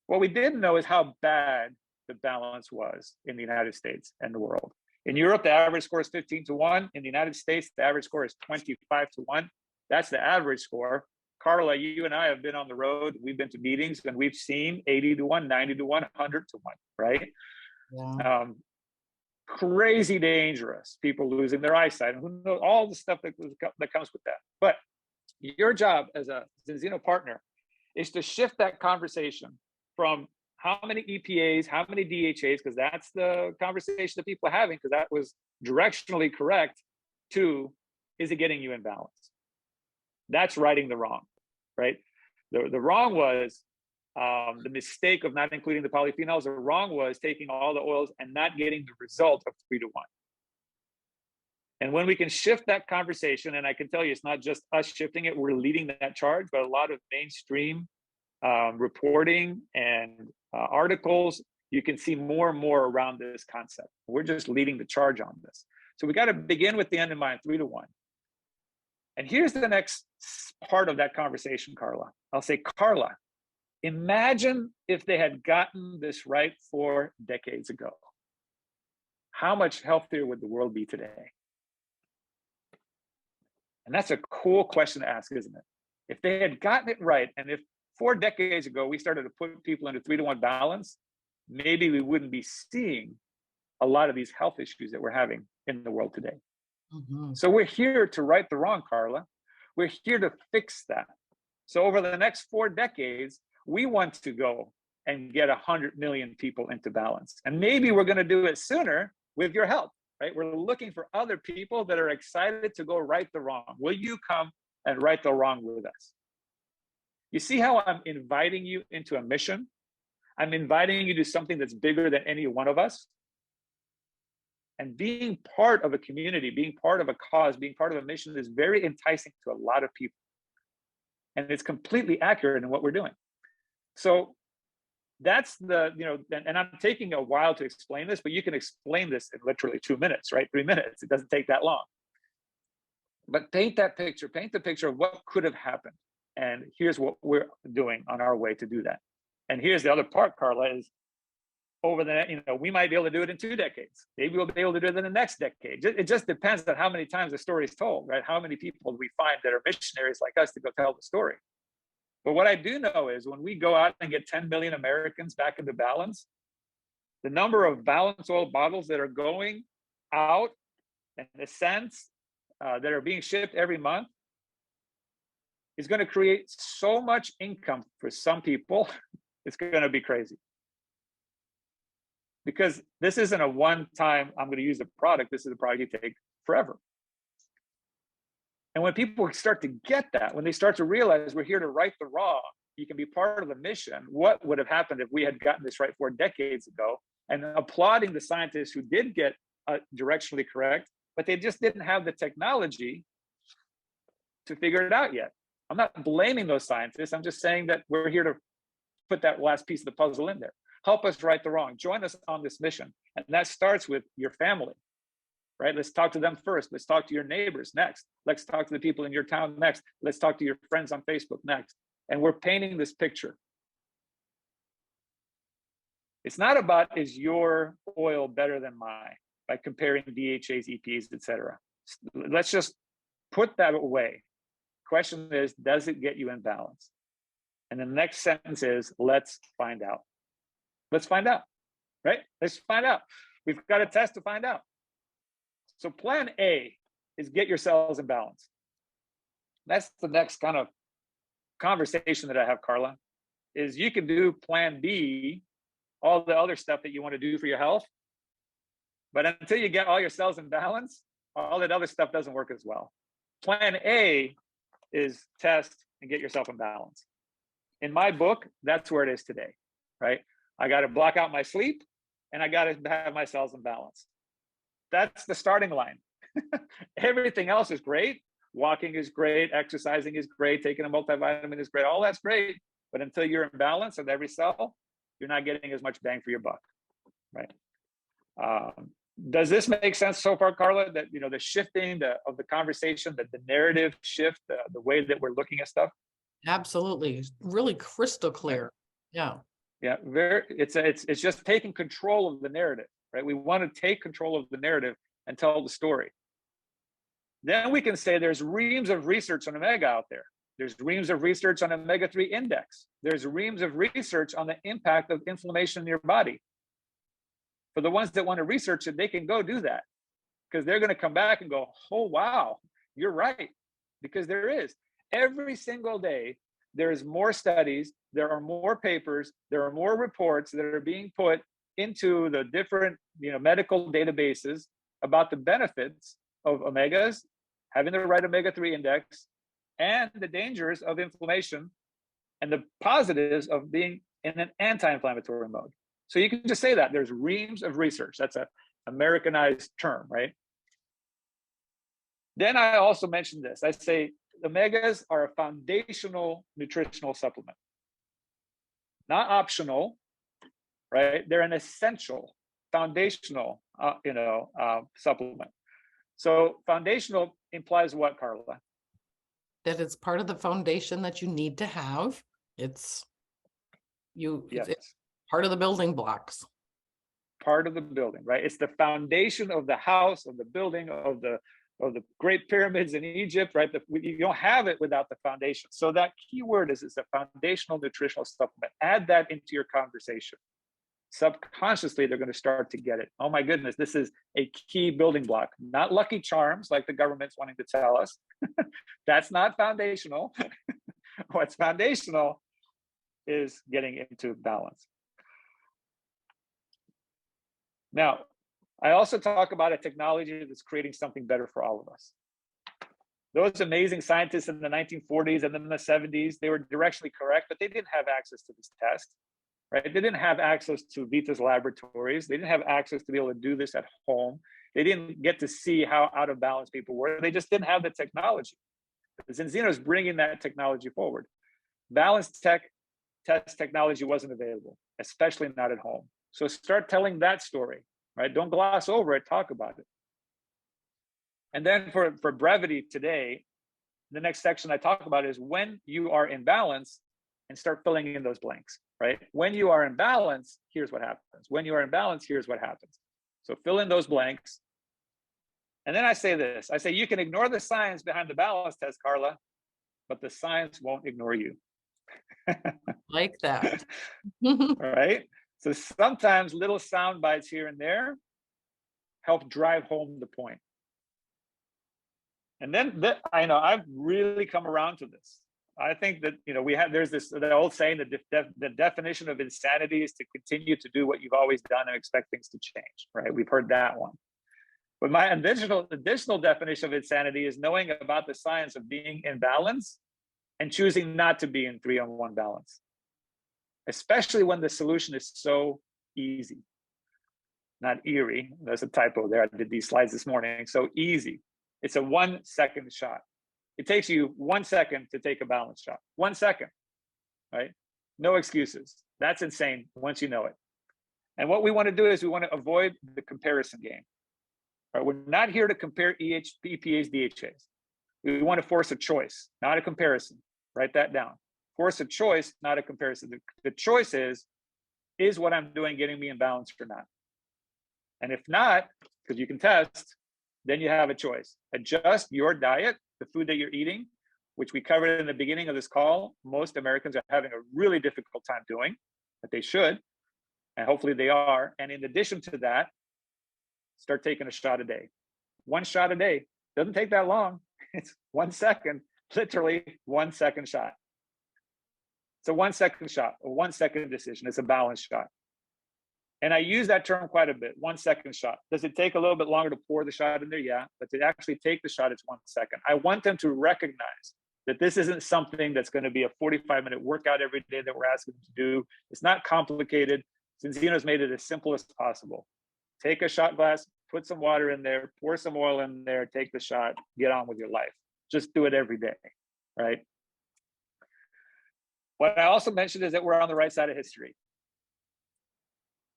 What we didn't know is how bad the balance was in the United States and the world. In Europe, the average score is 15-to-1. In the United States, the average score is 25-to-1. That's the average score. Carla, you and I have been on the road. We've been to meetings and we've seen 80-to-1, 90-to-1, 100-to-1, right? Yeah. Crazy dangerous. People losing their eyesight and who knows all the stuff that comes with that. But your job as a Zinzino partner is to shift that conversation from how many EPAs, how many DHAs, because that's the conversation that people are having, because that was directionally correct, to is it getting you in balance? That's righting the wrong, right? The wrong was the mistake of not including the polyphenols. The wrong was taking all the oils and not getting the result of 3-to-1. And when we can shift that conversation, and I can tell you, it's not just us shifting it, we're leading that charge, but a lot of mainstream reporting and articles, you can see more and more around this concept. We're just leading the charge on this. So we got to begin with the end in mind, 3-to-1. And here's the next part of that conversation, Carla. I'll say, Carla, imagine if they had gotten this right 4 decades ago. How much healthier would the world be today? And that's a cool question to ask, isn't it? If they had gotten it right, and if 4 decades ago we started to put people into 3-to-1 balance, maybe we wouldn't be seeing a lot of these health issues that we're having in the world today. Mm-hmm. So we're here to right the wrong, Carla. We're here to fix that. So over the next 4 decades, we want to go and get 100 million people into balance. And maybe we're going to do it sooner with your help, right? We're looking for other people that are excited to go right the wrong. Will you come and right the wrong with us? You see how I'm inviting you into a mission? I'm inviting you to something that's bigger than any one of us. And being part of a community, being part of a cause, being part of a mission is very enticing to a lot of people. And it's completely accurate in what we're doing. So that's the, and I'm taking a while to explain this, but you can explain this in literally 2 minutes, right? 3 minutes. It doesn't take that long. But paint that picture, paint the picture of what could have happened. And here's what we're doing on our way to do that. And here's the other part, Carla, is over the, we might be able to do it in 2 decades. Maybe we'll be able to do it in the next decade. It just depends on how many times the story is told, right? How many people do we find that are missionaries like us to go tell the story? But what I do know is when we go out and get 10 million Americans back into balance, the number of balance oil bottles that are going out, in a sense, that are being shipped every month, is going to create so much income for some people, it's going to be crazy. Because this isn't a one-time, I'm going to use the product, this is a product you take forever. And when people start to get that, when they start to realize we're here to right the wrong, you can be part of the mission, what would have happened if we had gotten this right 4 decades ago? And applauding the scientists who did get directionally correct, but they just didn't have the technology to figure it out yet. I'm not blaming those scientists. I'm just saying that we're here to put that last piece of the puzzle in there. Help us right the wrong. Join us on this mission. And that starts with your family, right? Let's talk to them first. Let's talk to your neighbors next. Let's talk to the people in your town next. Let's talk to your friends on Facebook next. And we're painting this picture. It's not about, is your oil better than mine by comparing DHAs, EPAs, etc. Let's just put that away. Question is, does it get you in balance? And the next sentence is, let's find out. Let's find out, right? Let's find out. We've got a test to find out. So plan A is get your cells in balance. That's the next kind of conversation that I have, Carla, is you can do plan B, all the other stuff that you want to do for your health. But until you get all your cells in balance, all that other stuff doesn't work as well. Plan A is test and get yourself in balance. In my book, that's where it is today, right? I got to block out my sleep and I got to have my cells in balance. That's the starting line. Everything else is great. Walking is great. Exercising is great. Taking a multivitamin is great. All that's great. But until you're in balance with every cell, you're not getting as much bang for your buck, right? Does this make sense so far, Carla? That the shifting of the conversation, the narrative shift, the way that we're looking at stuff. Absolutely, really crystal clear. Yeah. Yeah, it's just taking control of the narrative, right? We want to take control of the narrative and tell the story. Then we can say there's reams of research on omega out there. There's reams of research on omega-3 index. There's reams of research on the impact of inflammation in your body. For the ones that want to research it, they can go do that, because they're going to come back and go, oh, wow, you're right. Because there is. Every single day, there's more studies, there are more papers, there are more reports that are being put into the different medical databases about the benefits of omegas, having the right omega-3 index, and the dangers of inflammation, and the positives of being in an anti-inflammatory mode. So you can just say that there's reams of research. That's an Americanized term, right? Then I also mentioned this. I say omegas are a foundational nutritional supplement, not optional, right? They're an essential, foundational, supplement. So foundational implies what, Carla? That it's part of the foundation that you need to have. It's part of the building blocks. Part of the building, right? It's the foundation of the house, of the building, of the Great Pyramids in Egypt, right? You don't have it without the foundation. So that key word is a foundational nutritional supplement. Add that into your conversation. Subconsciously, they're going to start to get it. Oh my goodness, this is a key building block, not Lucky Charms like the government's wanting to tell us. That's not foundational. What's foundational is getting into balance. Now, I also talk about a technology that's creating something better for all of us. Those amazing scientists in the 1940s and then the 70s, they were directionally correct, but they didn't have access to this test, right? They didn't have access to Vita's laboratories. They didn't have access to be able to do this at home. They didn't get to see how out of balance people were. They just didn't have the technology. Zinzino is bringing that technology forward. Balance test technology wasn't available, especially not at home. So start telling that story, right? Don't gloss over it, talk about it. And then for brevity today, the next section I talk about is when you are in balance, and start filling in those blanks, right? When you are in balance, here's what happens. When you are in balance, here's what happens. So fill in those blanks. And then I say this, I say, you can ignore the science behind the balance test, Carla, but the science won't ignore you. Like that. All right. So sometimes little sound bites here and there help drive home the point. And then I know I've really come around to this. I think that there's the old saying that the definition of insanity is to continue to do what you've always done and expect things to change, right? We've heard that one. But my additional definition of insanity is knowing about the science of being in balance and choosing not to be in 3-on-1 balance, especially when the solution is so easy. Not eerie, there's a typo there. I did these slides this morning. So easy. It's a 1-second shot. It takes you 1 second to take a balance shot. 1 second, right? No excuses. That's insane once you know it. And what we want to do is we want to avoid the comparison game. Right? We're not here to compare EPAs, DHAs. We want to force a choice, not a comparison. Write that down. Force a choice, not a comparison. The choice is what I'm doing getting me in balance or not? And if not, because you can test, then you have a choice. Adjust your diet, the food that you're eating, which we covered in the beginning of this call. Most Americans are having a really difficult time doing, but they should, and hopefully they are. And in addition to that, start taking a shot a day. 1 shot a day. Doesn't take that long. It's 1 second, literally 1 second shot. It's a 1 second shot, a 1 second decision. It's a balance shot. And I use that term quite a bit, 1 second shot. Does it take a little bit longer to pour the shot in there? Yeah, but to actually take the shot, it's 1 second. I want them to recognize that this isn't something that's going to be a 45-minute workout every day that we're asking them to do. It's not complicated. Zinzino's made it as simple as possible. Take a shot glass, put some water in there, pour some oil in there, take the shot, get on with your life. Just do it every day, right? What I also mentioned is that we're on the right side of history.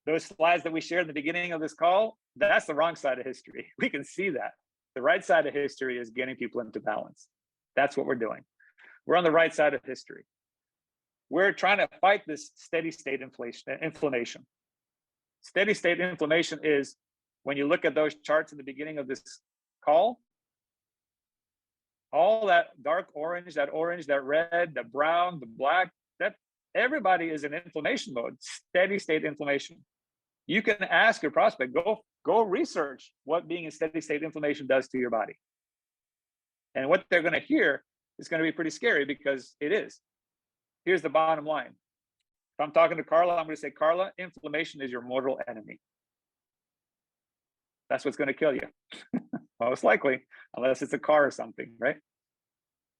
Those slides that we shared in the beginning of this call, that's the wrong side of history. We can see that. The right side of history is getting people into balance. That's what we're doing. We're on the right side of history. We're trying to fight this steady state inflammation. Steady state inflammation is when you look at those charts in the beginning of this call, all that dark orange, that red, the brown, the black, that everybody is in inflammation mode, steady state inflammation. You can ask your prospect, go research what being in steady state inflammation does to your body. And what they're going to hear is going to be pretty scary because it is. Here's the bottom line. If I'm talking to Carla, I'm going to say, Carla, inflammation is your mortal enemy. That's what's going to kill you, most likely, unless it's a car or something, right?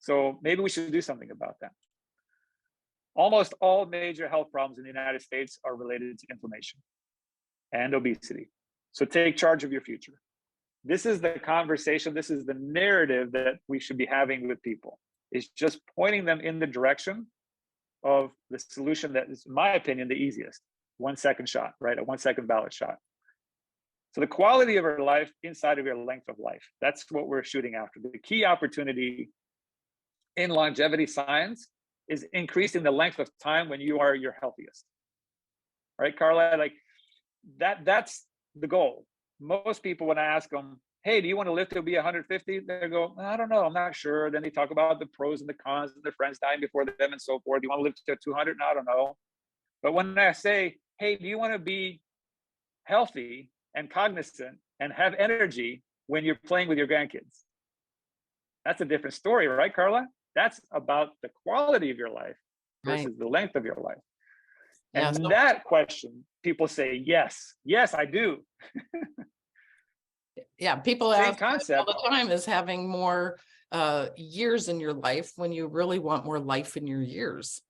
So maybe we should do something about that. Almost all major health problems in the United States are related to inflammation and obesity. So take charge of your future. This is the conversation, this is the narrative that we should be having with people. It's just pointing them in the direction of the solution that is, in my opinion, the easiest. 1 second shot, right? A 1 second ballot shot. So the quality of your life inside of your length of life, that's what we're shooting after. The key opportunity in longevity science is increasing the length of time when you are your healthiest. Right, Carla? Like that's the goal. Most people, when I ask them, hey, do you want to live to be 150? They go, I don't know, I'm not sure. Then they talk about the pros and the cons and their friends dying before them and so forth. Do you want to live to 200? I don't know. But when I say, hey, do you want to be healthy and cognizant and have energy when you're playing with your grandkids? That's a different story, right, Carla? That's about the quality of your life versus the length of your life. And that question, people say, yes, I do. Yeah, people Same ask concept all the time, is having more years in your life when you really want more life in your years.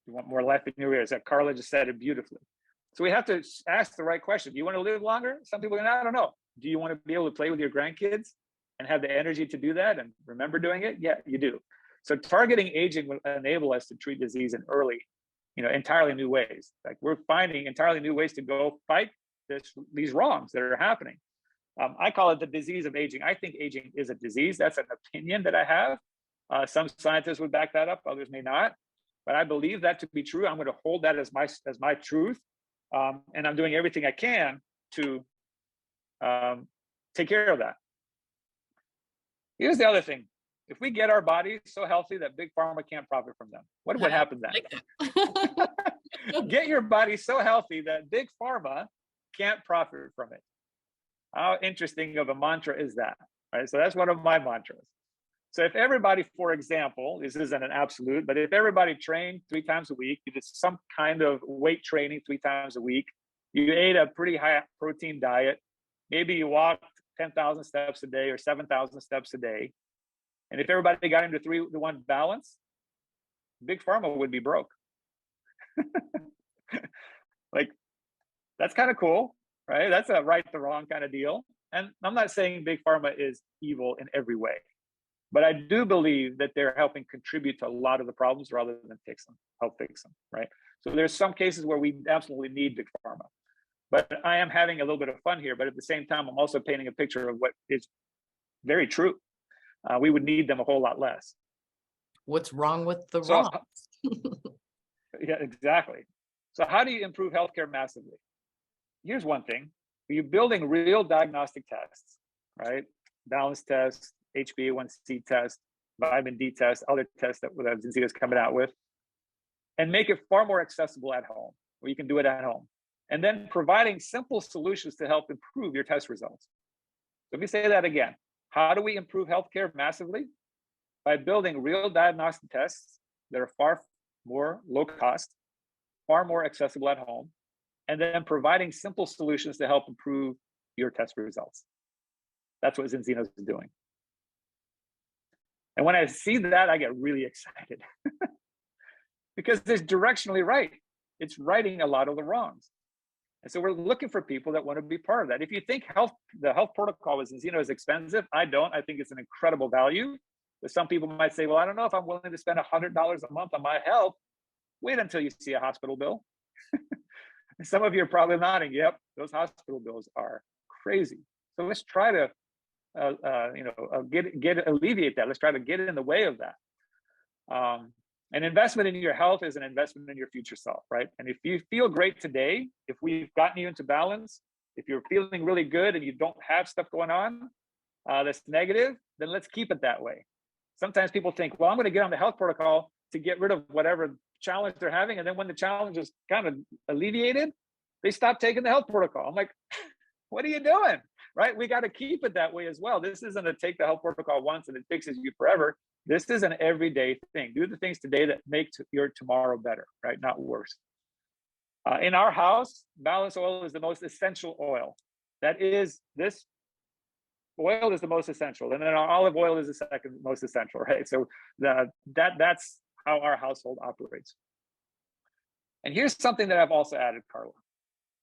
You want more life in your years. Carla just said it beautifully. So we have to ask the right question. Do you want to live longer? Some people go, I don't know. Do you want to be able to play with your grandkids and have the energy to do that and remember doing it? Yeah, you do. So targeting aging will enable us to treat disease in early, entirely new ways. Like we're finding entirely new ways to go fight these wrongs that are happening. I call it the disease of aging. I think aging is a disease. That's an opinion that I have. Some scientists would back that up, others may not. But I believe that to be true. I'm going to hold that as my truth. And I'm doing everything I can to take care of that. Here's the other thing. If we get our bodies so healthy that big pharma can't profit from them, what would happen then? Get your body so healthy that big pharma can't profit from it. How interesting of a mantra is that, right? So that's one of my mantras. So if everybody, for example, this isn't an absolute, but if everybody trained 3 times a week, you did some kind of weight training 3 times a week, you ate a pretty high protein diet, maybe you walked 10,000 steps a day or 7,000 steps a day, and if everybody got into 3-to-1 balance, big pharma would be broke. Like, that's kind of cool, right? That's a right to wrong kind of deal. And I'm not saying big pharma is evil in every way, but I do believe that they're helping contribute to a lot of the problems rather than help fix them, right? So there's some cases where we absolutely need big pharma. But I am having a little bit of fun here, but at the same time, I'm also painting a picture of what is very true. We would need them a whole lot less. What's wrong with the wrong? Yeah, exactly. So how do you improve healthcare massively? Here's one thing. You're building real diagnostic tests, right? Balance test, HbA1c test, vitamin D test, other tests that Zinzino is coming out with, and make it far more accessible at home, where you can do it at home. And then providing simple solutions to help improve your test results. Let me say that again. How do we improve healthcare massively? By building real diagnostic tests that are far more low cost, far more accessible at home, and then providing simple solutions to help improve your test results. That's what Zinzino is doing. And when I see that, I get really excited because it's directionally right. It's righting a lot of the wrongs. And so we're looking for people that want to be part of that. If you think the health protocol with Zinzino is expensive, I don't. I think it's an incredible value. But some people might say, well, I don't know if I'm willing to spend $100 a month on my health. Wait until you see a hospital bill. Some of you are probably nodding, yep, those hospital bills are crazy. So let's try to alleviate that. Let's try to get in the way of that. An investment in your health is an investment in your future self, right? And if you feel great today, if we've gotten you into balance, if you're feeling really good and you don't have stuff going on that's negative, then let's keep it that way. Sometimes people think, well, I'm going to get on the health protocol to get rid of whatever challenge they're having. And then when the challenge is kind of alleviated, they stop taking the health protocol. I'm like, what are you doing? Right? We got to keep it that way as well. This isn't a take the health protocol once and it fixes you forever. This is an everyday thing. Do the things today that make your tomorrow better, right? Not worse. In our house, balanced oil is the most essential oil. That is, this oil is the most essential. And then our olive oil is the second most essential, right? So that's how our household operates. And here's something that I've also added, Carla,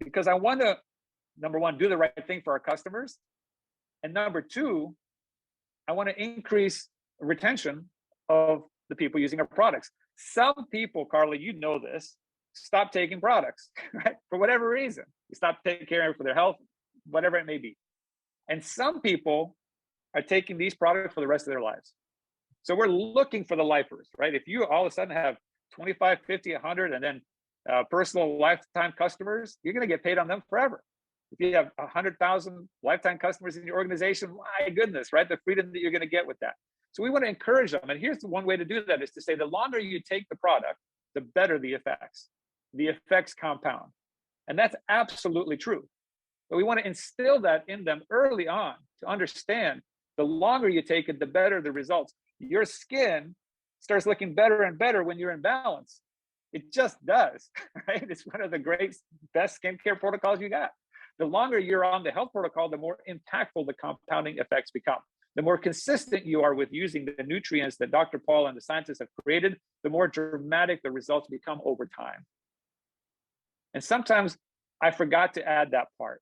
because I want to, number one, do the right thing for our customers. And number two, I want to increase retention of the people using our products. Some people, Carla, you know this, stop taking products, right? For whatever reason. You stop taking care of for their health, whatever it may be. And some people are taking these products for the rest of their lives. So we're looking for the lifers, right? If you all of a sudden have 25, 50, 100, and then personal lifetime customers, you're going to get paid on them forever. If you have 100,000 lifetime customers in your organization, my goodness, right? The freedom that you're going to get with that. So we want to encourage them. And here's the one way to do that is to say the longer you take the product, the better the effects. The effects compound. And that's absolutely true. But we want to instill that in them early on to understand the longer you take it, the better the results. Your skin starts looking better and better when you're in balance. It just does, right? It's one of the great, best skincare protocols you got. The longer you're on the health protocol, the more impactful the compounding effects become. The more consistent you are with using the nutrients that Dr. Paul and the scientists have created, the more dramatic the results become over time. And sometimes I forgot to add that part,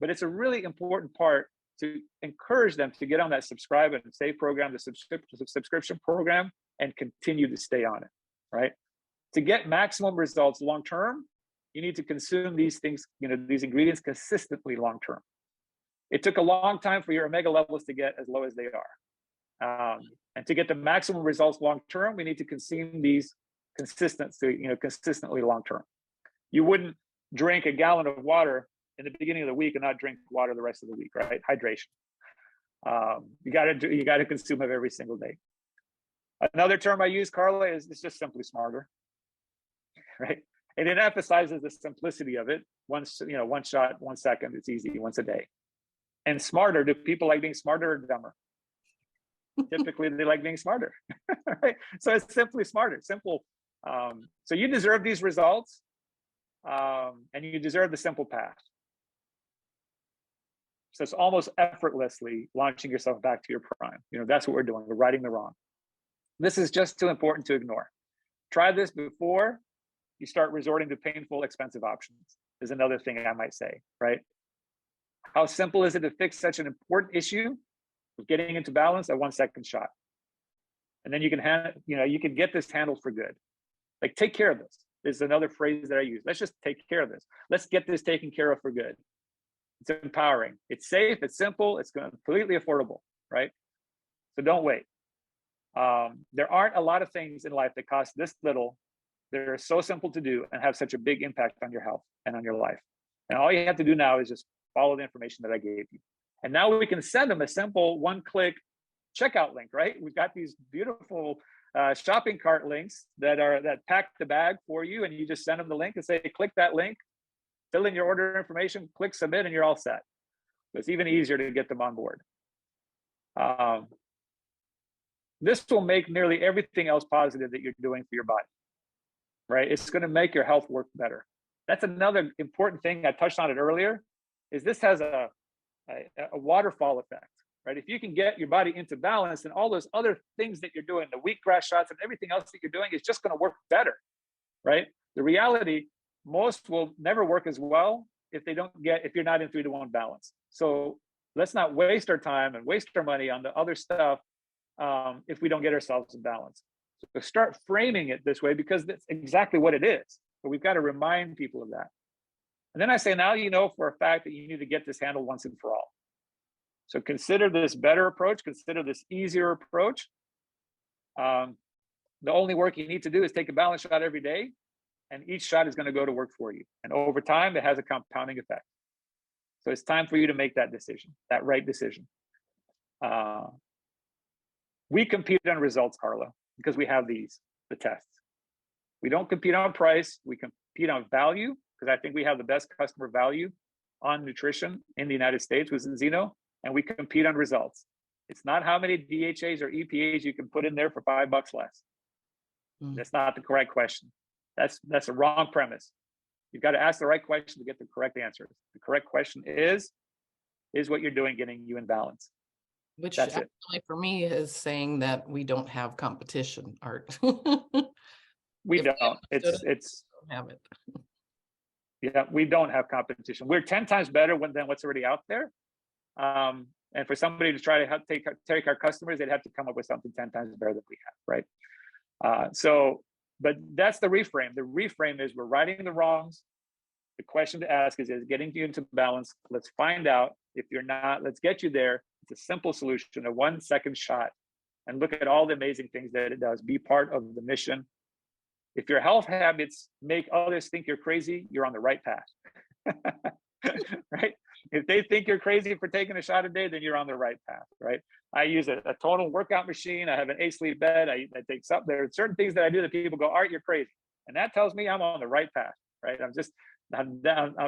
but it's a really important part to encourage them to get on that subscribe and save program, the subscription program, and continue to stay on it, right? To get maximum results long-term, you need to consume these things, these ingredients consistently long-term. It took a long time for your omega levels to get as low as they are. And to get the maximum results long-term, we need to consume these consistently long-term. You wouldn't drink a gallon of water in the beginning of the week and not drink water the rest of the week, right? Hydration. You got to consume it every single day. Another term I use, Carla, is it's just simply smarter, right? And it emphasizes the simplicity of it. One shot, 1 second, it's easy, once a day. And smarter, do people like being smarter or dumber? Typically, they like being smarter, right? So it's simply smarter, simple. So you deserve these results, and you deserve the simple path. So it's almost effortlessly launching yourself back to your prime. That's what we're doing. We're righting the wrong. This is just too important to ignore. Try this before you start resorting to painful, expensive options, is another thing I might say, right? How simple is it to fix such an important issue of getting into balance? A 1 second shot. And then you can get this handled for good. Like, take care of this. This is another phrase that I use. Let's just take care of this. Let's get this taken care of for good. It's empowering. It's safe. It's simple. It's completely affordable, right? So don't wait. There aren't a lot of things in life that cost this little, that are so simple to do and have such a big impact on your health and on your life. And all you have to do now is just follow the information that I gave you. And now we can send them a simple one-click checkout link, right? We've got these beautiful shopping cart links that pack the bag for you, and you just send them the link and say, click that link, fill in your order information, click submit, and you're all set. So it's even easier to get them on board. This will make nearly everything else positive that you're doing for your body. right? It's going to make your health work better. That's another important thing. I touched on it earlier, is this has a waterfall effect, right? If you can get your body into balance, and all those other things that you're doing, the wheatgrass shots and everything else that you're doing is just going to work better, right? The reality, most will never work as well if you're not in 3-to-1 balance. So let's not waste our time and waste our money on the other stuff if we don't get ourselves in balance. So start framing it this way, because that's exactly what it is. But we've got to remind people of that. And then I say, now you know for a fact that you need to get this handled once and for all. So consider this better approach, consider this easier approach. The only work you need to do is take a balance shot every day, and each shot is going to go to work for you. And over time, it has a compounding effect. So it's time for you to make that decision, that right decision. We compete on results, Carla, because we have the tests. We don't compete on price, we compete on value, because I think we have the best customer value on nutrition in the United States with Zinzino, and we compete on results. It's not how many DHAs or EPAs you can put in there for $5 less. That's not the correct question. That's a wrong premise. You've got to ask the right question to get the correct answer. The correct question is what you're doing getting you in balance? Which That's it. actually for me is saying that we don't have competition, Art. We If don't. we Don't have it. Yeah, we don't have competition. We're 10 times better than what's already out there. And for somebody to try to take our customers, they'd have to come up with something 10 times better than we have, right? But that's the reframe. The reframe is we're righting the wrongs. The question to ask is getting you into balance. Let's find out. If you're not, let's get you there. It's a simple solution, a 1-second shot. And look at all the amazing things that it does. Be part of the mission. If your health habits make others think you're crazy, you're on the right path, right? If they think you're crazy for taking a shot a day, then you're on the right path, right? I use a total workout machine. I have an 8-sleep bed. I take something. There are certain things that I do that people go, Art, you're crazy. And that tells me I'm on the right path, right?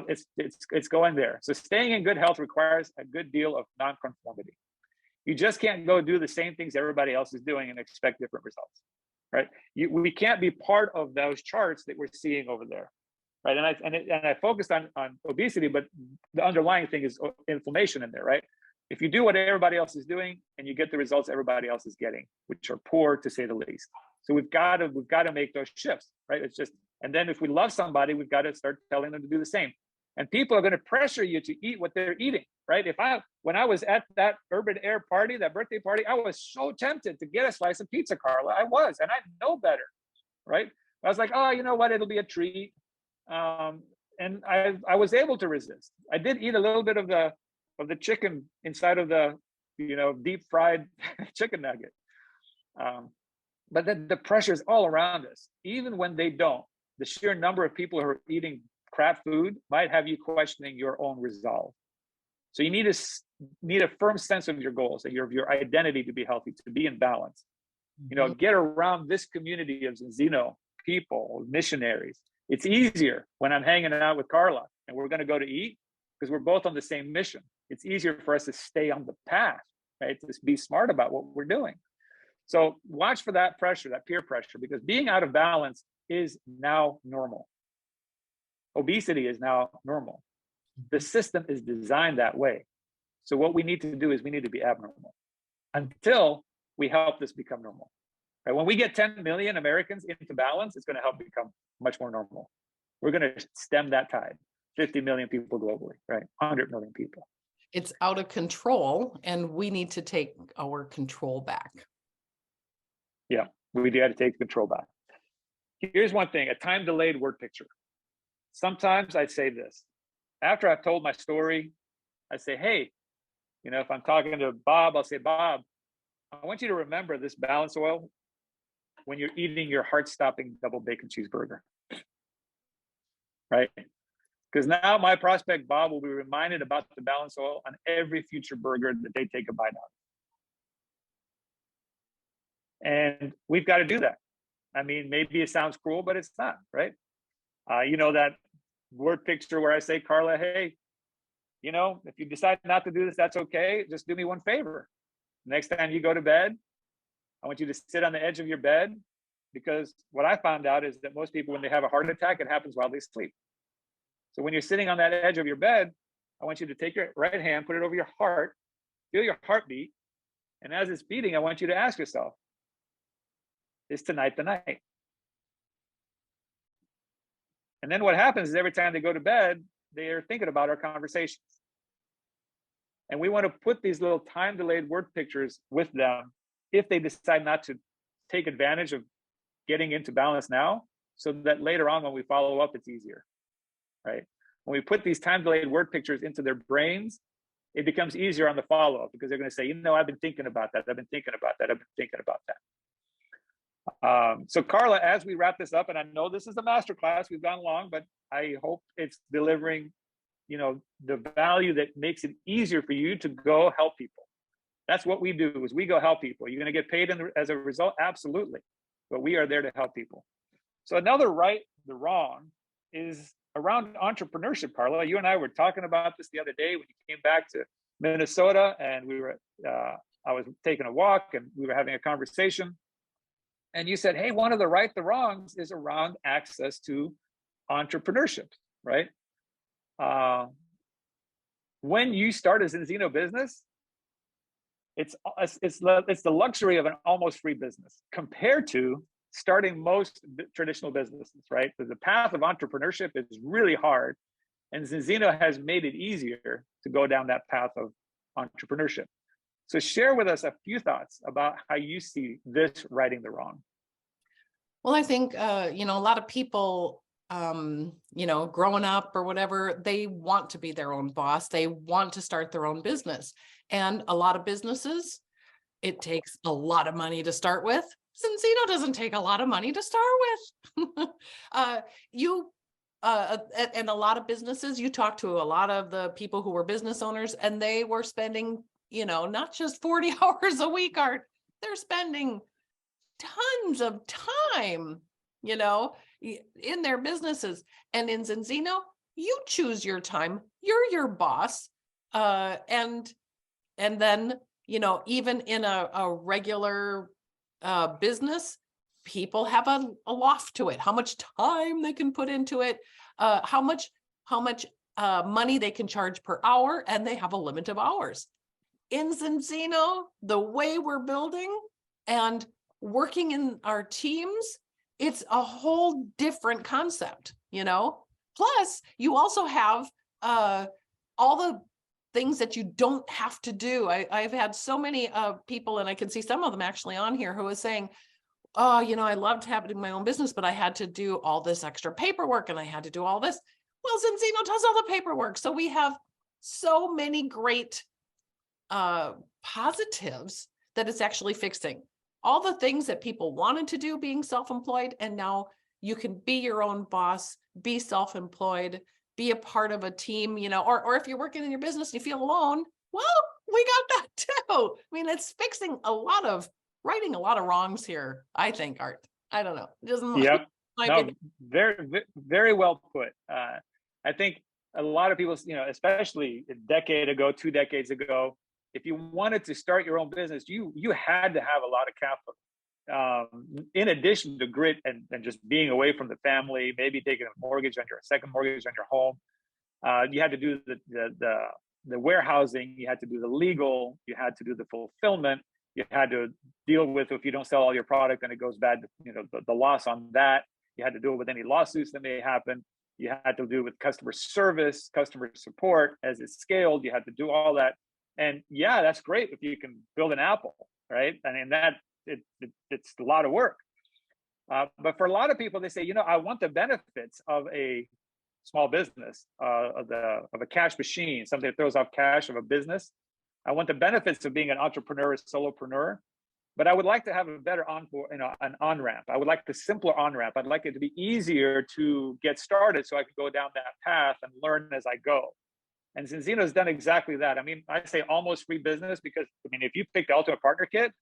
It's going there. So staying in good health requires a good deal of non-conformity. You just can't go do the same things everybody else is doing and expect different results, right? We can't be part of those charts that we're seeing over there, right? And I focused on obesity, but the underlying thing is inflammation in there, right? If you do what everybody else is doing and you get the results everybody else is getting, which are poor to say the least. So we've got to make those shifts, right? It's just, and then if we love somebody, we've got to start telling them to do the same. And people are going to pressure you to eat what they're eating, right? When I was at that Urban Air party, that birthday party, I was so tempted to get a slice of pizza, Carla. I was, and I know better, right? I was like, oh, you know what? It'll be a treat. And I was able to resist. I did eat a little bit of the chicken inside of the, deep fried chicken nugget. But then the pressure is all around us, even when they don't. The sheer number of people who are eating crap food might have you questioning your own resolve. So you need a firm sense of your goals and your identity to be healthy, to be in balance. Get around this community of Zinzino people, missionaries. It's easier when I'm hanging out with Carla and we're going to go to eat because we're both on the same mission. It's easier for us to stay on the path, right? To be smart about what we're doing. So watch for that pressure, that peer pressure, because being out of balance is now normal. Obesity is now normal. The system is designed that way. So what we need to do is we need to be abnormal until we help this become normal. Right? When we get 10 million Americans into balance, it's going to help become much more normal. We're going to stem that tide. 50 million people globally, right? 100 million people. It's out of control, and we need to take our control back. Yeah, we got to take control back. Here's one thing, a time-delayed word picture. Sometimes I say this. After I've told my story, I say, hey, if I'm talking to Bob, I'll say, Bob, I want you to remember this balance oil when you're eating your heart-stopping double bacon cheeseburger, right? Because now my prospect, Bob, will be reminded about the balance oil on every future burger that they take a bite out. And we've got to do that. I mean, maybe it sounds cruel, but it's not, right? That word picture where I say, Carla, hey, if you decide not to do this, that's okay. Just do me one favor. Next time you go to bed, I want you to sit on the edge of your bed because what I found out is that most people, when they have a heart attack, it happens while they sleep. So when you're sitting on that edge of your bed, I want you to take your right hand, put it over your heart, feel your heartbeat. And as it's beating, I want you to ask yourself, is tonight the night? And then what happens is every time they go to bed, they are thinking about our conversations. And we want to put these little time delayed word pictures with them if they decide not to take advantage of getting into balance now, so that later on when we follow up, it's easier, right? When we put these time delayed word pictures into their brains, it becomes easier on the follow up, because they're going to say, I've been thinking about that. I've been thinking about that. I've been thinking about that. So Carla, as we wrap this up, and I know this is a masterclass, we've gone long, but I hope it's delivering, the value that makes it easier for you to go help people. That's what we do, is we go help people. You're going to get paid as a result? Absolutely. But we are there to help people. So another right, the wrong is around entrepreneurship, Carla. You and I were talking about this the other day when you came back to Minnesota, and I was taking a walk and we were having a conversation. And you said, hey, one of the right, the wrongs is around access to entrepreneurship, right? When you start a Zinzino business, it's the luxury of an almost free business compared to starting most traditional businesses, right? So the path of entrepreneurship is really hard, and Zinzino has made it easier to go down that path of entrepreneurship. So share with us a few thoughts about how you see this righting the wrong. Well, I think, a lot of people, growing up or whatever, they want to be their own boss. They want to start their own business. And a lot of businesses, it takes a lot of money to start with. Zinzino doesn't take a lot of money to start with. And a lot of businesses, you talk to a lot of the people who were business owners, and they were spending, not just 40 hours a week, Art, they're spending tons of time, in their businesses. And in Zinzino, you choose your time, you're your boss. And then, even in a regular business, people have a loft to it, how much time they can put into it, how much money they can charge per hour, and they have a limit of hours. In Zinzino, the way we're building and working in our teams, it's a whole different concept, Plus, you also have all the things that you don't have to do. I've had so many people, and I can see some of them actually on here, who is saying, oh, I loved having my own business, but I had to do all this extra paperwork and I had to do all this. Well, Zinzino does all the paperwork. So we have so many great positives that it's actually fixing all the things that people wanted to do being self-employed. And now you can be your own boss, be self-employed, be a part of a team, or if you're working in your business and you feel alone, well, we got that too. I mean, it's fixing righting a lot of wrongs here, I think, Art. I don't know. Yep. No, very, very well put. I think a lot of people, especially a decade ago, 2 decades ago, if you wanted to start your own business, you had to have a lot of capital. In addition to grit and just being away from the family, maybe taking a second mortgage on your home, you had to do the warehousing, you had to do the legal, you had to do the fulfillment, you had to deal with, if you don't sell all your product and it goes bad, the loss on that. You had to deal with any lawsuits that may happen. You had to do with customer service, customer support. As it scaled, you had to do all that. And yeah, that's great if you can build an Apple, right? I mean, it's a lot of work. But for a lot of people, they say, I want the benefits of a small business, of a cash machine, something that throws off cash, of a business. I want the benefits of being an entrepreneur, a solopreneur, but I would like to have a better an on-ramp. I would like the simpler on-ramp. I'd like it to be easier to get started so I can go down that path and learn as I go. And Zinzino has done exactly that. I mean, I say almost free business because, if you pick the Ultimate Partner Kit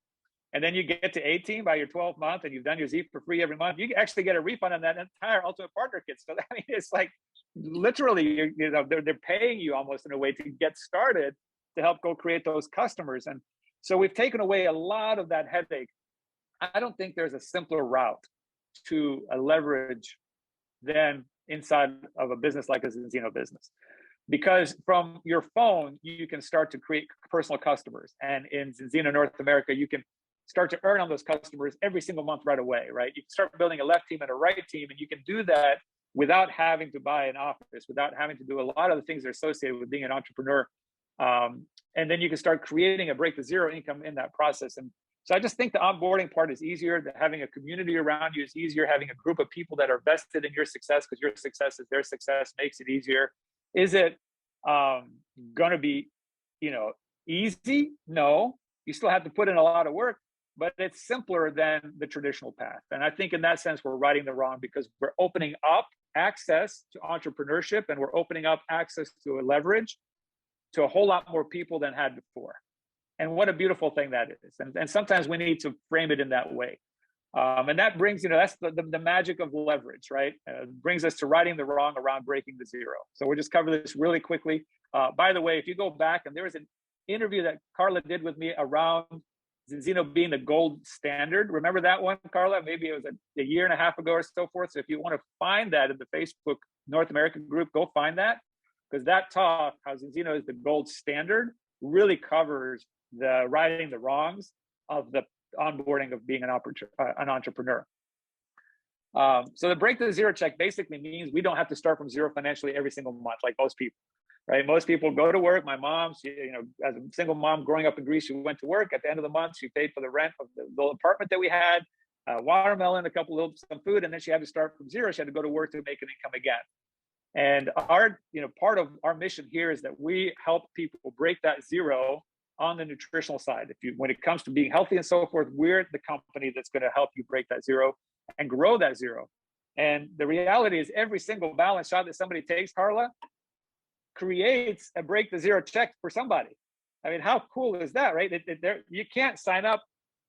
and then you get to 18 by your 12th month and you've done your Z for free every month, you actually get a refund on that entire Ultimate Partner Kit. So it's like literally, they're paying you almost in a way to get started to help go create those customers. And so we've taken away a lot of that headache. I don't think there's a simpler route to a leverage than inside of a business like a Zinzino business. Because from your phone, you can start to create personal customers. And in Zinzino North America, you can start to earn on those customers every single month right away, right? You can start building a left team and a right team, and you can do that without having to buy an office, without having to do a lot of the things that are associated with being an entrepreneur. And then you can start creating a break to zero income in that process. And so I just think the onboarding part is easier, that having a community around you is easier, having a group of people that are vested in your success because your success is their success makes it easier. Is it going to be, easy? No, you still have to put in a lot of work, but it's simpler than the traditional path. And I think in that sense, we're righting the wrong because we're opening up access to entrepreneurship and we're opening up access to a leverage to a whole lot more people than had before. And what a beautiful thing that is. And sometimes we need to frame it in that way. And that brings, that's the magic of leverage, right? Brings us to righting the wrong around breaking the zero. So we'll just cover this really quickly. By the way, if you go back, and there was an interview that Carla did with me around Zinzino being the gold standard. Remember that one, Carla? Maybe it was a year and a half ago or so forth. So if you want to find that in the Facebook North American group, go find that. Because that talk, how Zinzino is the gold standard, really covers the righting the wrongs of the onboarding of being an entrepreneur. So the break to zero check basically means we don't have to start from zero financially every single month like most people, right? Most people go to work. My mom, as a single mom growing up in Greece, she went to work. At the end of the month, she paid for the rent of the little apartment that we had, watermelon, some food, and then she had to start from zero. She had to go to work to make an income again. And our, part of our mission here is that we help people break that zero on the nutritional side. When it comes to being healthy and so forth, we're the company that's going to help you break that zero and grow that zero. And the reality is every single balance shot that somebody takes, Carla, creates a break the zero check for somebody. I mean, how cool is that, right? You can't sign up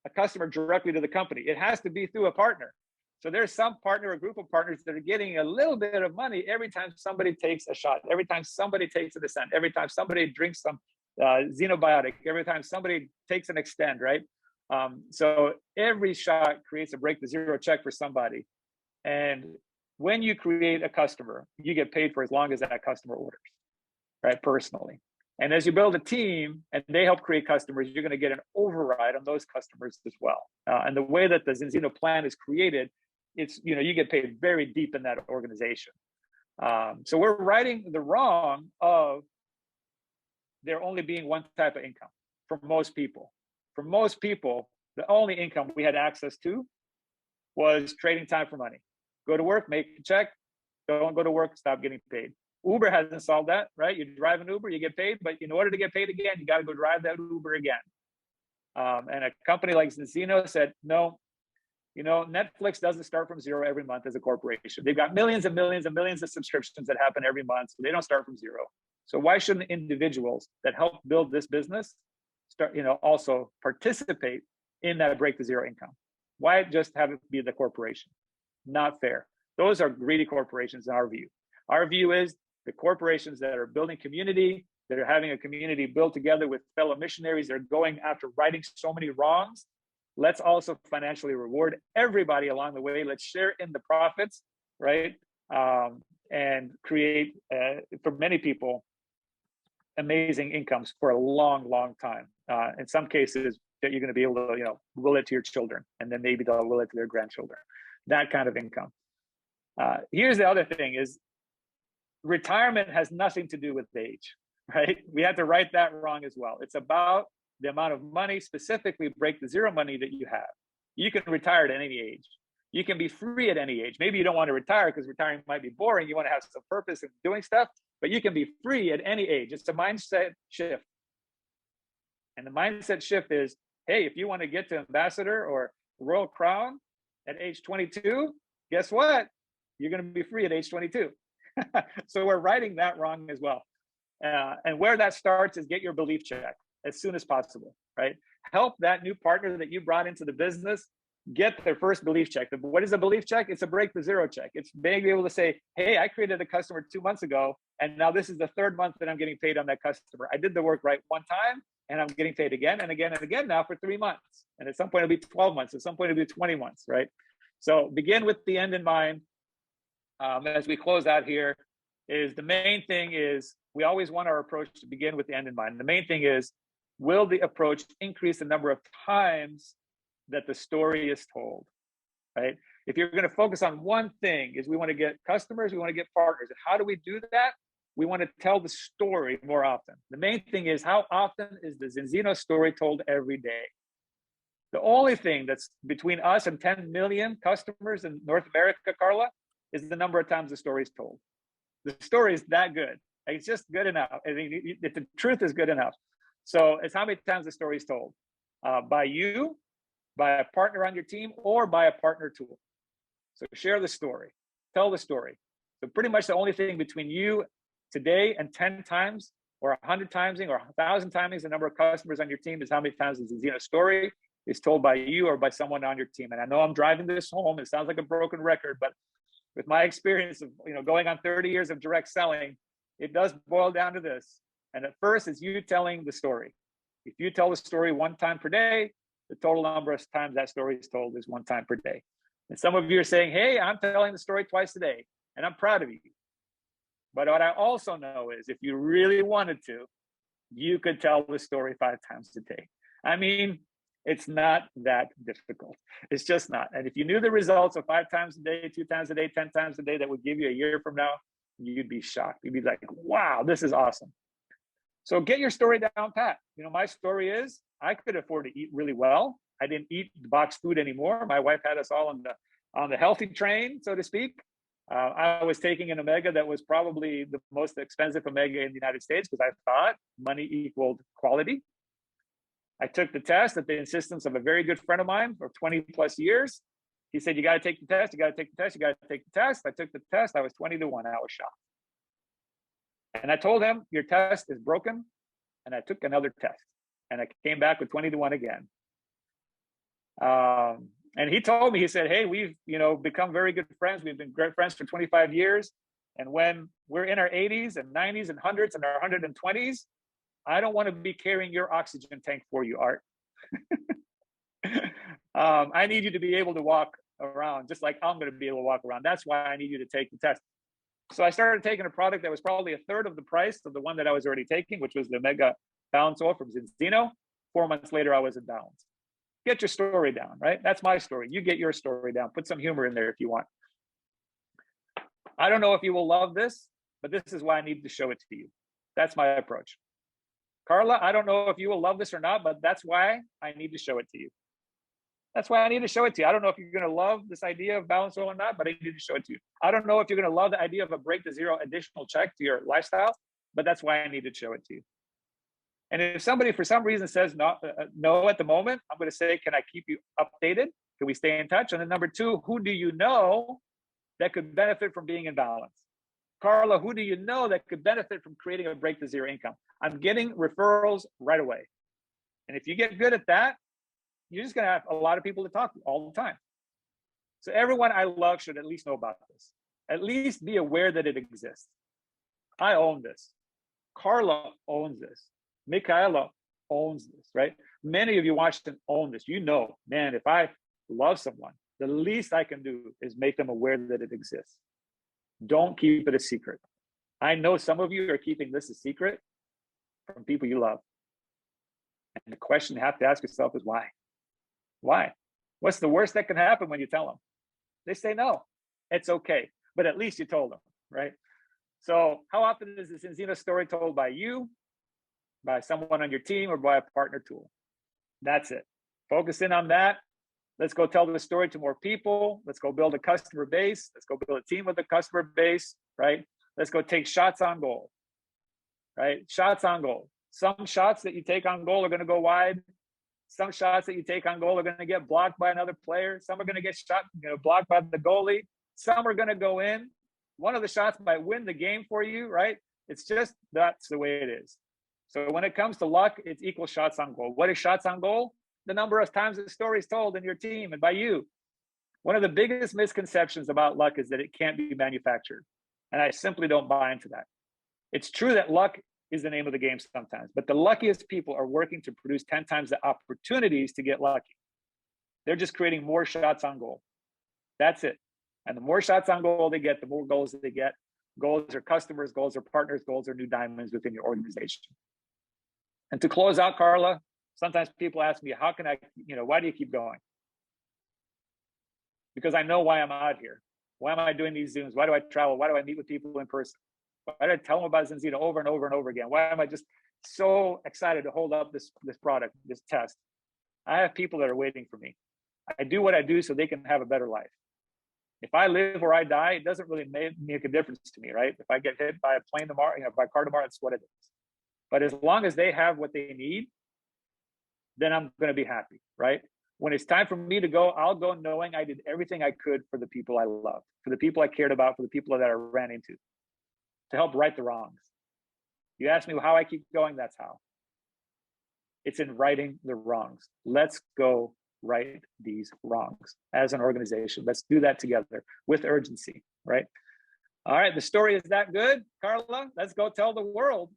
a customer directly to the company. It has to be through a partner. So there's some partner or group of partners that are getting a little bit of money every time somebody takes a shot, every time somebody takes a descent, every time somebody drinks some xenobiotic, every time somebody takes an extend, right? So every shot creates a break to zero check for somebody. And when you create a customer, you get paid for as long as that customer orders, right? Personally. And as you build a team and they help create customers, you're going to get an override on those customers as well. And the way that the Zinzino plan is created, it's, you get paid very deep in that organization. So we're righting the wrong of there only being one type of income for most people. For most people, the only income we had access to was trading time for money. Go to work, make a check, don't go to work, stop getting paid. Uber hasn't solved that, right? You drive an Uber, you get paid, but in order to get paid again, you got to go drive that Uber again. And a company like Zinzino said, no, Netflix doesn't start from zero every month as a corporation. They've got millions and millions and millions of subscriptions that happen every month. So they don't start from zero. So why shouldn't individuals that help build this business start, also participate in that break to zero income? Why just have it be the corporation? Not fair. Those are greedy corporations in our view. Our view is the corporations that are building community, that are having a community built together with fellow missionaries, that are going after righting so many wrongs. Let's also financially reward everybody along the way. Let's share in the profits, right? And create, for many people, amazing incomes for a long, long time. In some cases, that you're going to be able to, will it to your children, and then maybe they'll will it to their grandchildren. That kind of income. Here's the other thing: is retirement has nothing to do with age, right? We had to right that wrong as well. It's about the amount of money, specifically break the zero money that you have. You can retire at any age. You can be free at any age. Maybe you don't want to retire because retiring might be boring. You want to have some purpose in doing stuff, but you can be free at any age. It's a mindset shift. And the mindset shift is, hey, if you want to get to ambassador or royal crown at age 22, guess what? You're going to be free at age 22. So we're righting that wrong as well. And where that starts is get your belief check as soon as possible, right? Help that new partner that you brought into the business get their first belief check. What is a belief check? It's a break the zero check. It's being able to say, hey, I created a customer 2 months ago, and now this is the third month that I'm getting paid on that customer. I did the work right one time, and I'm getting paid again and again and again now for 3 months. And at some point it'll be 12 months. At some point it'll be 20 months, right? So begin with the end in mind. As we close out here, is the main thing is we always want our approach to begin with the end in mind. The main thing is, will the approach increase the number of times that the story is told, right? If you're going to focus on one thing, is we want to get customers, we want to get partners. And how do we do that? We want to tell the story more often. The main thing is, how often is the Zinzino story told every day? The only thing that's between us and 10 million customers in North America, Carla, is the number of times the story is told. The story is that good. It's just good enough. I mean, the truth is good enough. So it's how many times the story is told, by you, by a partner on your team, or by a partner tool. So share the story, tell the story. So pretty much the only thing between you today and 10 times or 100 timesing or 1,000 timings the number of customers on your team is how many times the Zinzino story is told by you or by someone on your team. And I know I'm driving this home. It sounds like a broken record, but with my experience of going on 30 years of direct selling, it does boil down to this. And at first, it's you telling the story. If you tell the story one time per day, the total number of times that story is told is one time per day. And some of you are saying, hey, I'm telling the story twice a day, and I'm proud of you. But what I also know is if you really wanted to, you could tell the story 5 times a day. I mean, it's not that difficult. It's just not. And if you knew the results of 5 times a day, 2 times a day, 10 times a day, that would give you a year from now, you'd be shocked. You'd be like, wow, this is awesome. So get your story down pat. My story is I could afford to eat really well. I didn't eat boxed food anymore. My wife had us all on the healthy train, so to speak. I was taking an omega that was probably the most expensive omega in the United States because I thought money equaled quality. I took the test at the insistence of a very good friend of mine for 20 plus years. He said, you got to take the test, you got to take the test, you got to take the test. I took the test, I was 20 to 1, I was shocked. And I told him, your test is broken. And I took another test and I came back with 20 to 1 again. And he told me, he said, hey, we've become very good friends. We've been great friends for 25 years. And when we're in our 80s and 90s and hundreds and our 120s, I don't want to be carrying your oxygen tank for you, Art. I need you to be able to walk around just like I'm going to be able to walk around. That's why I need you to take the test. So I started taking a product that was probably a third of the price of the one that I was already taking, which was the Omega Balance Oil from Zinzino. 4 months later, I was in balance. Get your story down, right? That's my story. You get your story down. Put some humor in there if you want. I don't know if you will love this, but this is why I need to show it to you. That's my approach. Carla, I don't know if you will love this or not, but that's why I need to show it to you. That's why I need to show it to you. I don't know if you're going to love this idea of balance oil or not, but I need to show it to you. I don't know if you're going to love the idea of a break to zero additional check to your lifestyle, but that's why I need to show it to you. And if somebody for some reason says no at the moment, I'm going to say, can I keep you updated? Can we stay in touch? And then number 2, who do you know that could benefit from being in balance? Carla, who do you know that could benefit from creating a break to zero income? I'm getting referrals right away. And if you get good at that, you're just going to have a lot of people to talk to all the time. So everyone I love should at least know about this. At least be aware that it exists. I own this. Carla owns this. Michaela owns this, right? Many of you watching own this. Man, if I love someone, the least I can do is make them aware that it exists. Don't keep it a secret. I know some of you are keeping this a secret from people you love. And the question you have to ask yourself is why? Why? What's the worst that can happen when you tell them? They say no. It's okay. But at least you told them, right? So how often is this Zinzino story told by you, by someone on your team, or by a partner tool? That's it. Focus in on that. Let's go tell the story to more people. Let's go build a customer base. Let's go build a team with a customer base, right? Let's go take shots on goal, right? Shots on goal. Some shots that you take on goal are going to go wide. Some shots that you take on goal are going to get blocked by another player. Some are going to get blocked by the goalie. Some are going to go in. One of the shots might win the game for you, right? It's just, that's the way it is. So when it comes to luck, it's equal shots on goal. What is shots on goal? The number of times the story is told in your team and by you. One of the biggest misconceptions about luck is that it can't be manufactured. And I simply don't buy into that. It's true that luck is the name of the game sometimes, but the luckiest people are working to produce 10 times the opportunities to get lucky. They're just creating more shots on goal. That's it. And the more shots on goal they get, the more goals they get. Goals are customers, goals are partners, goals are new diamonds within your organization. And to close out, Carla, sometimes people ask me, how can I, why do you keep going? Because I know why I'm out here. Why am I doing these Zooms? Why do I travel? Why do I meet with people in person? Why do I tell them about Zinzino over and over and over again? Why am I just so excited to hold up this product, this test? I have people that are waiting for me. I do what I do so they can have a better life. If I live or I die, it doesn't really make a difference to me, right? If I get hit by a plane tomorrow, by a car tomorrow, that's what it is. But as long as they have what they need, then I'm going to be happy, right? When it's time for me to go, I'll go knowing I did everything I could for the people I loved, for the people I cared about, for the people that I ran into, to help right the wrongs. You ask me how I keep going, that's how. It's in righting the wrongs. Let's go right these wrongs as an organization. Let's do that together with urgency, right? All right, the story is that good, Carla. Let's go tell the world.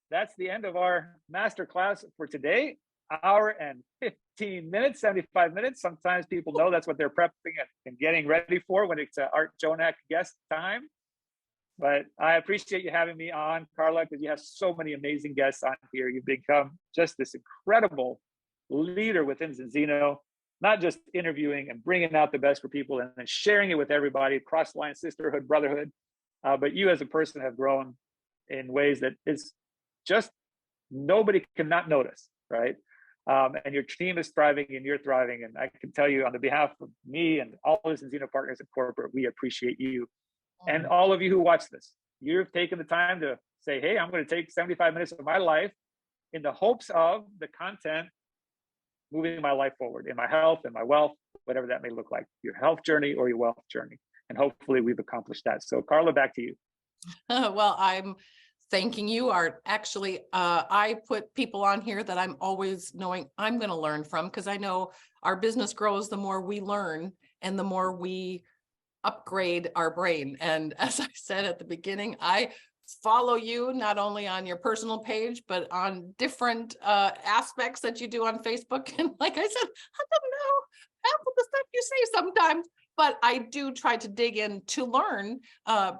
That's the end of our masterclass for today. Hour and 15 minutes, 75 minutes. Sometimes people know that's what they're prepping and getting ready for when it's Art Jonak guest time. But I appreciate you having me on, Carla, because you have so many amazing guests on here. You've become just this incredible leader within Zinzino, not just interviewing and bringing out the best for people and then sharing it with everybody, cross-line sisterhood, brotherhood. But you as a person have grown in ways that is just nobody cannot notice, right? And your team is thriving and you're thriving. And I can tell you on the behalf of me and all the Zinzino partners at corporate, we appreciate you. And all of you who watch this, you've taken the time to say, hey, I'm going to take 75 minutes of my life in the hopes of the content moving my life forward in my health and my wealth, whatever that may look like, your health journey or your wealth journey. And hopefully we've accomplished that. So Carla, back to you. Well, I'm thanking you, Art. Actually, I put people on here that I'm always knowing I'm going to learn from, because I know our business grows the more we learn and the more we upgrade our brain. And as I said at the beginning, I follow you not only on your personal page, but on different aspects that you do on Facebook. And like I said, I don't know half of the stuff you say sometimes, but I do try to dig in to learn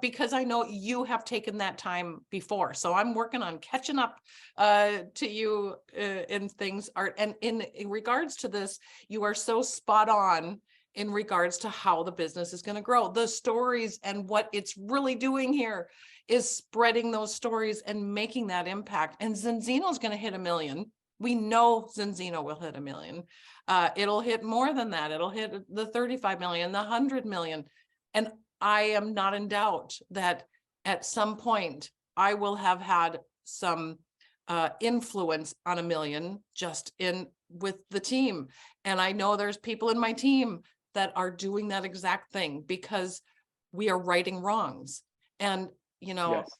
because I know you have taken that time before. So I'm working on catching up to you in things, Art. And in regards to this, you are so spot on in regards to how the business is going to grow. The stories and what it's really doing here is spreading those stories and making that impact. And Zinzino is going to hit 1 million. We know Zinzino will hit 1 million. It'll hit more than that. It'll hit the 35 million, the 100 million. And I am not in doubt that at some point I will have had some influence on 1 million just with the team. And I know there's people in my team that are doing that exact thing because we are righting wrongs. And, Yes.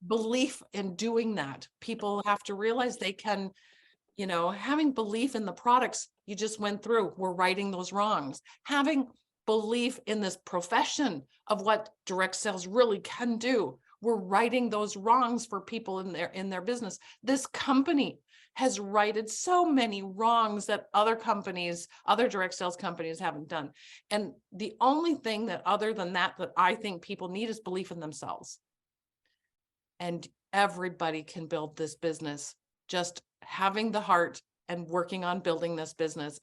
belief in doing that, people have to realize they can, having belief in the products you just went through, we're righting those wrongs. Having belief in this profession of what direct sales really can do, we're righting those wrongs for people in their business. This company has righted so many wrongs that other direct sales companies haven't done. And the only thing that other than that I think people need is belief in themselves. And everybody can build this business. Just having the heart and working on building this business.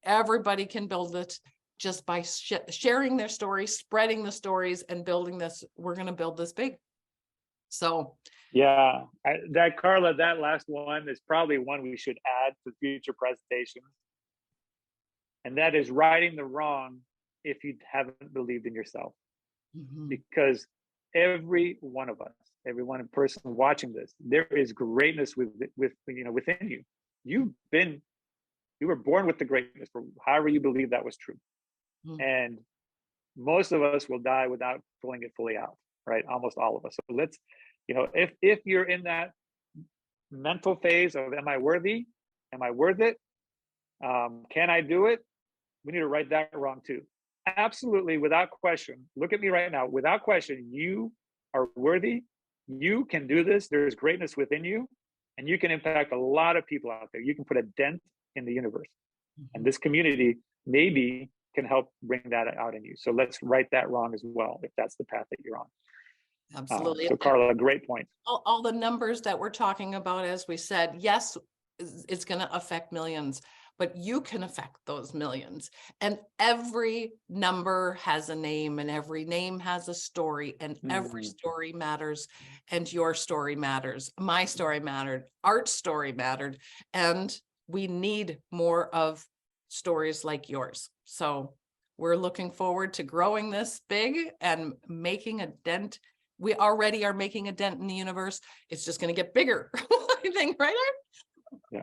Everybody can build it just by sharing their stories, spreading the stories, and building this. We're going to build this big. So yeah, Carla, that last one is probably one we should add to future presentations. And that is righting the wrong if you haven't believed in yourself. Because every one of us, every one person watching this, there is greatness within you. You were born with the greatness, for however you believe that was true. And most of us will die without pulling it fully out, right? Almost all of us. So let's, if you're in that mental phase of, am I worthy? Am I worth it? Can I do it? We need to right that wrong too. Absolutely, without question. Look at me right now. Without question, you are worthy. You can do this. There's greatness within you, and you can impact a lot of people out there. You can put a dent in the universe. And this community maybe can help bring that out in you. So let's right that wrong as well, if that's the path that you're on. Absolutely. So Carla, great point. All the numbers that we're talking about, as we said, yes, it's going to affect millions, but you can affect those millions. And every number has a name, and every name has a story, and every story matters, and your story matters. My story mattered, Art's story mattered, and we need more of stories like yours. So we're looking forward to growing this big and making a dent. We already are making a dent in the universe. It's just going to get bigger, I think, right, Art? Yeah,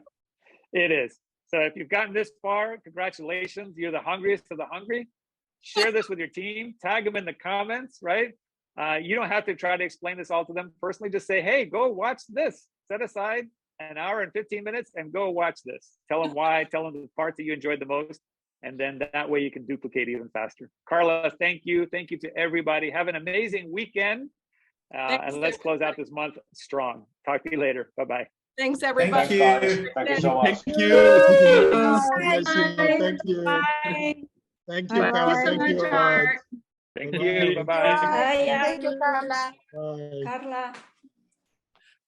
it is. So if you've gotten this far, congratulations. You're the hungriest of the hungry. Share this with your team. Tag them in the comments, right? You don't have to try to explain this all to them personally. Just say, hey, go watch this. Set aside an hour and 15 minutes and go watch this. Tell them why. Tell them the parts that you enjoyed the most. And then that way you can duplicate even faster. Carla, thank you. Thank you to everybody. Have an amazing weekend. And let's close out this month strong. Talk to you later. Bye-bye. Thanks, everybody. Thanks, guys. Thank you so much. Thank you. Bye. Thank you. Bye. Thank you, Carla. Thank you, Art. Thank you. Bye-bye. Thank you, Carla. Bye. Carla.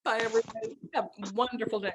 Bye, everybody. Have a wonderful day.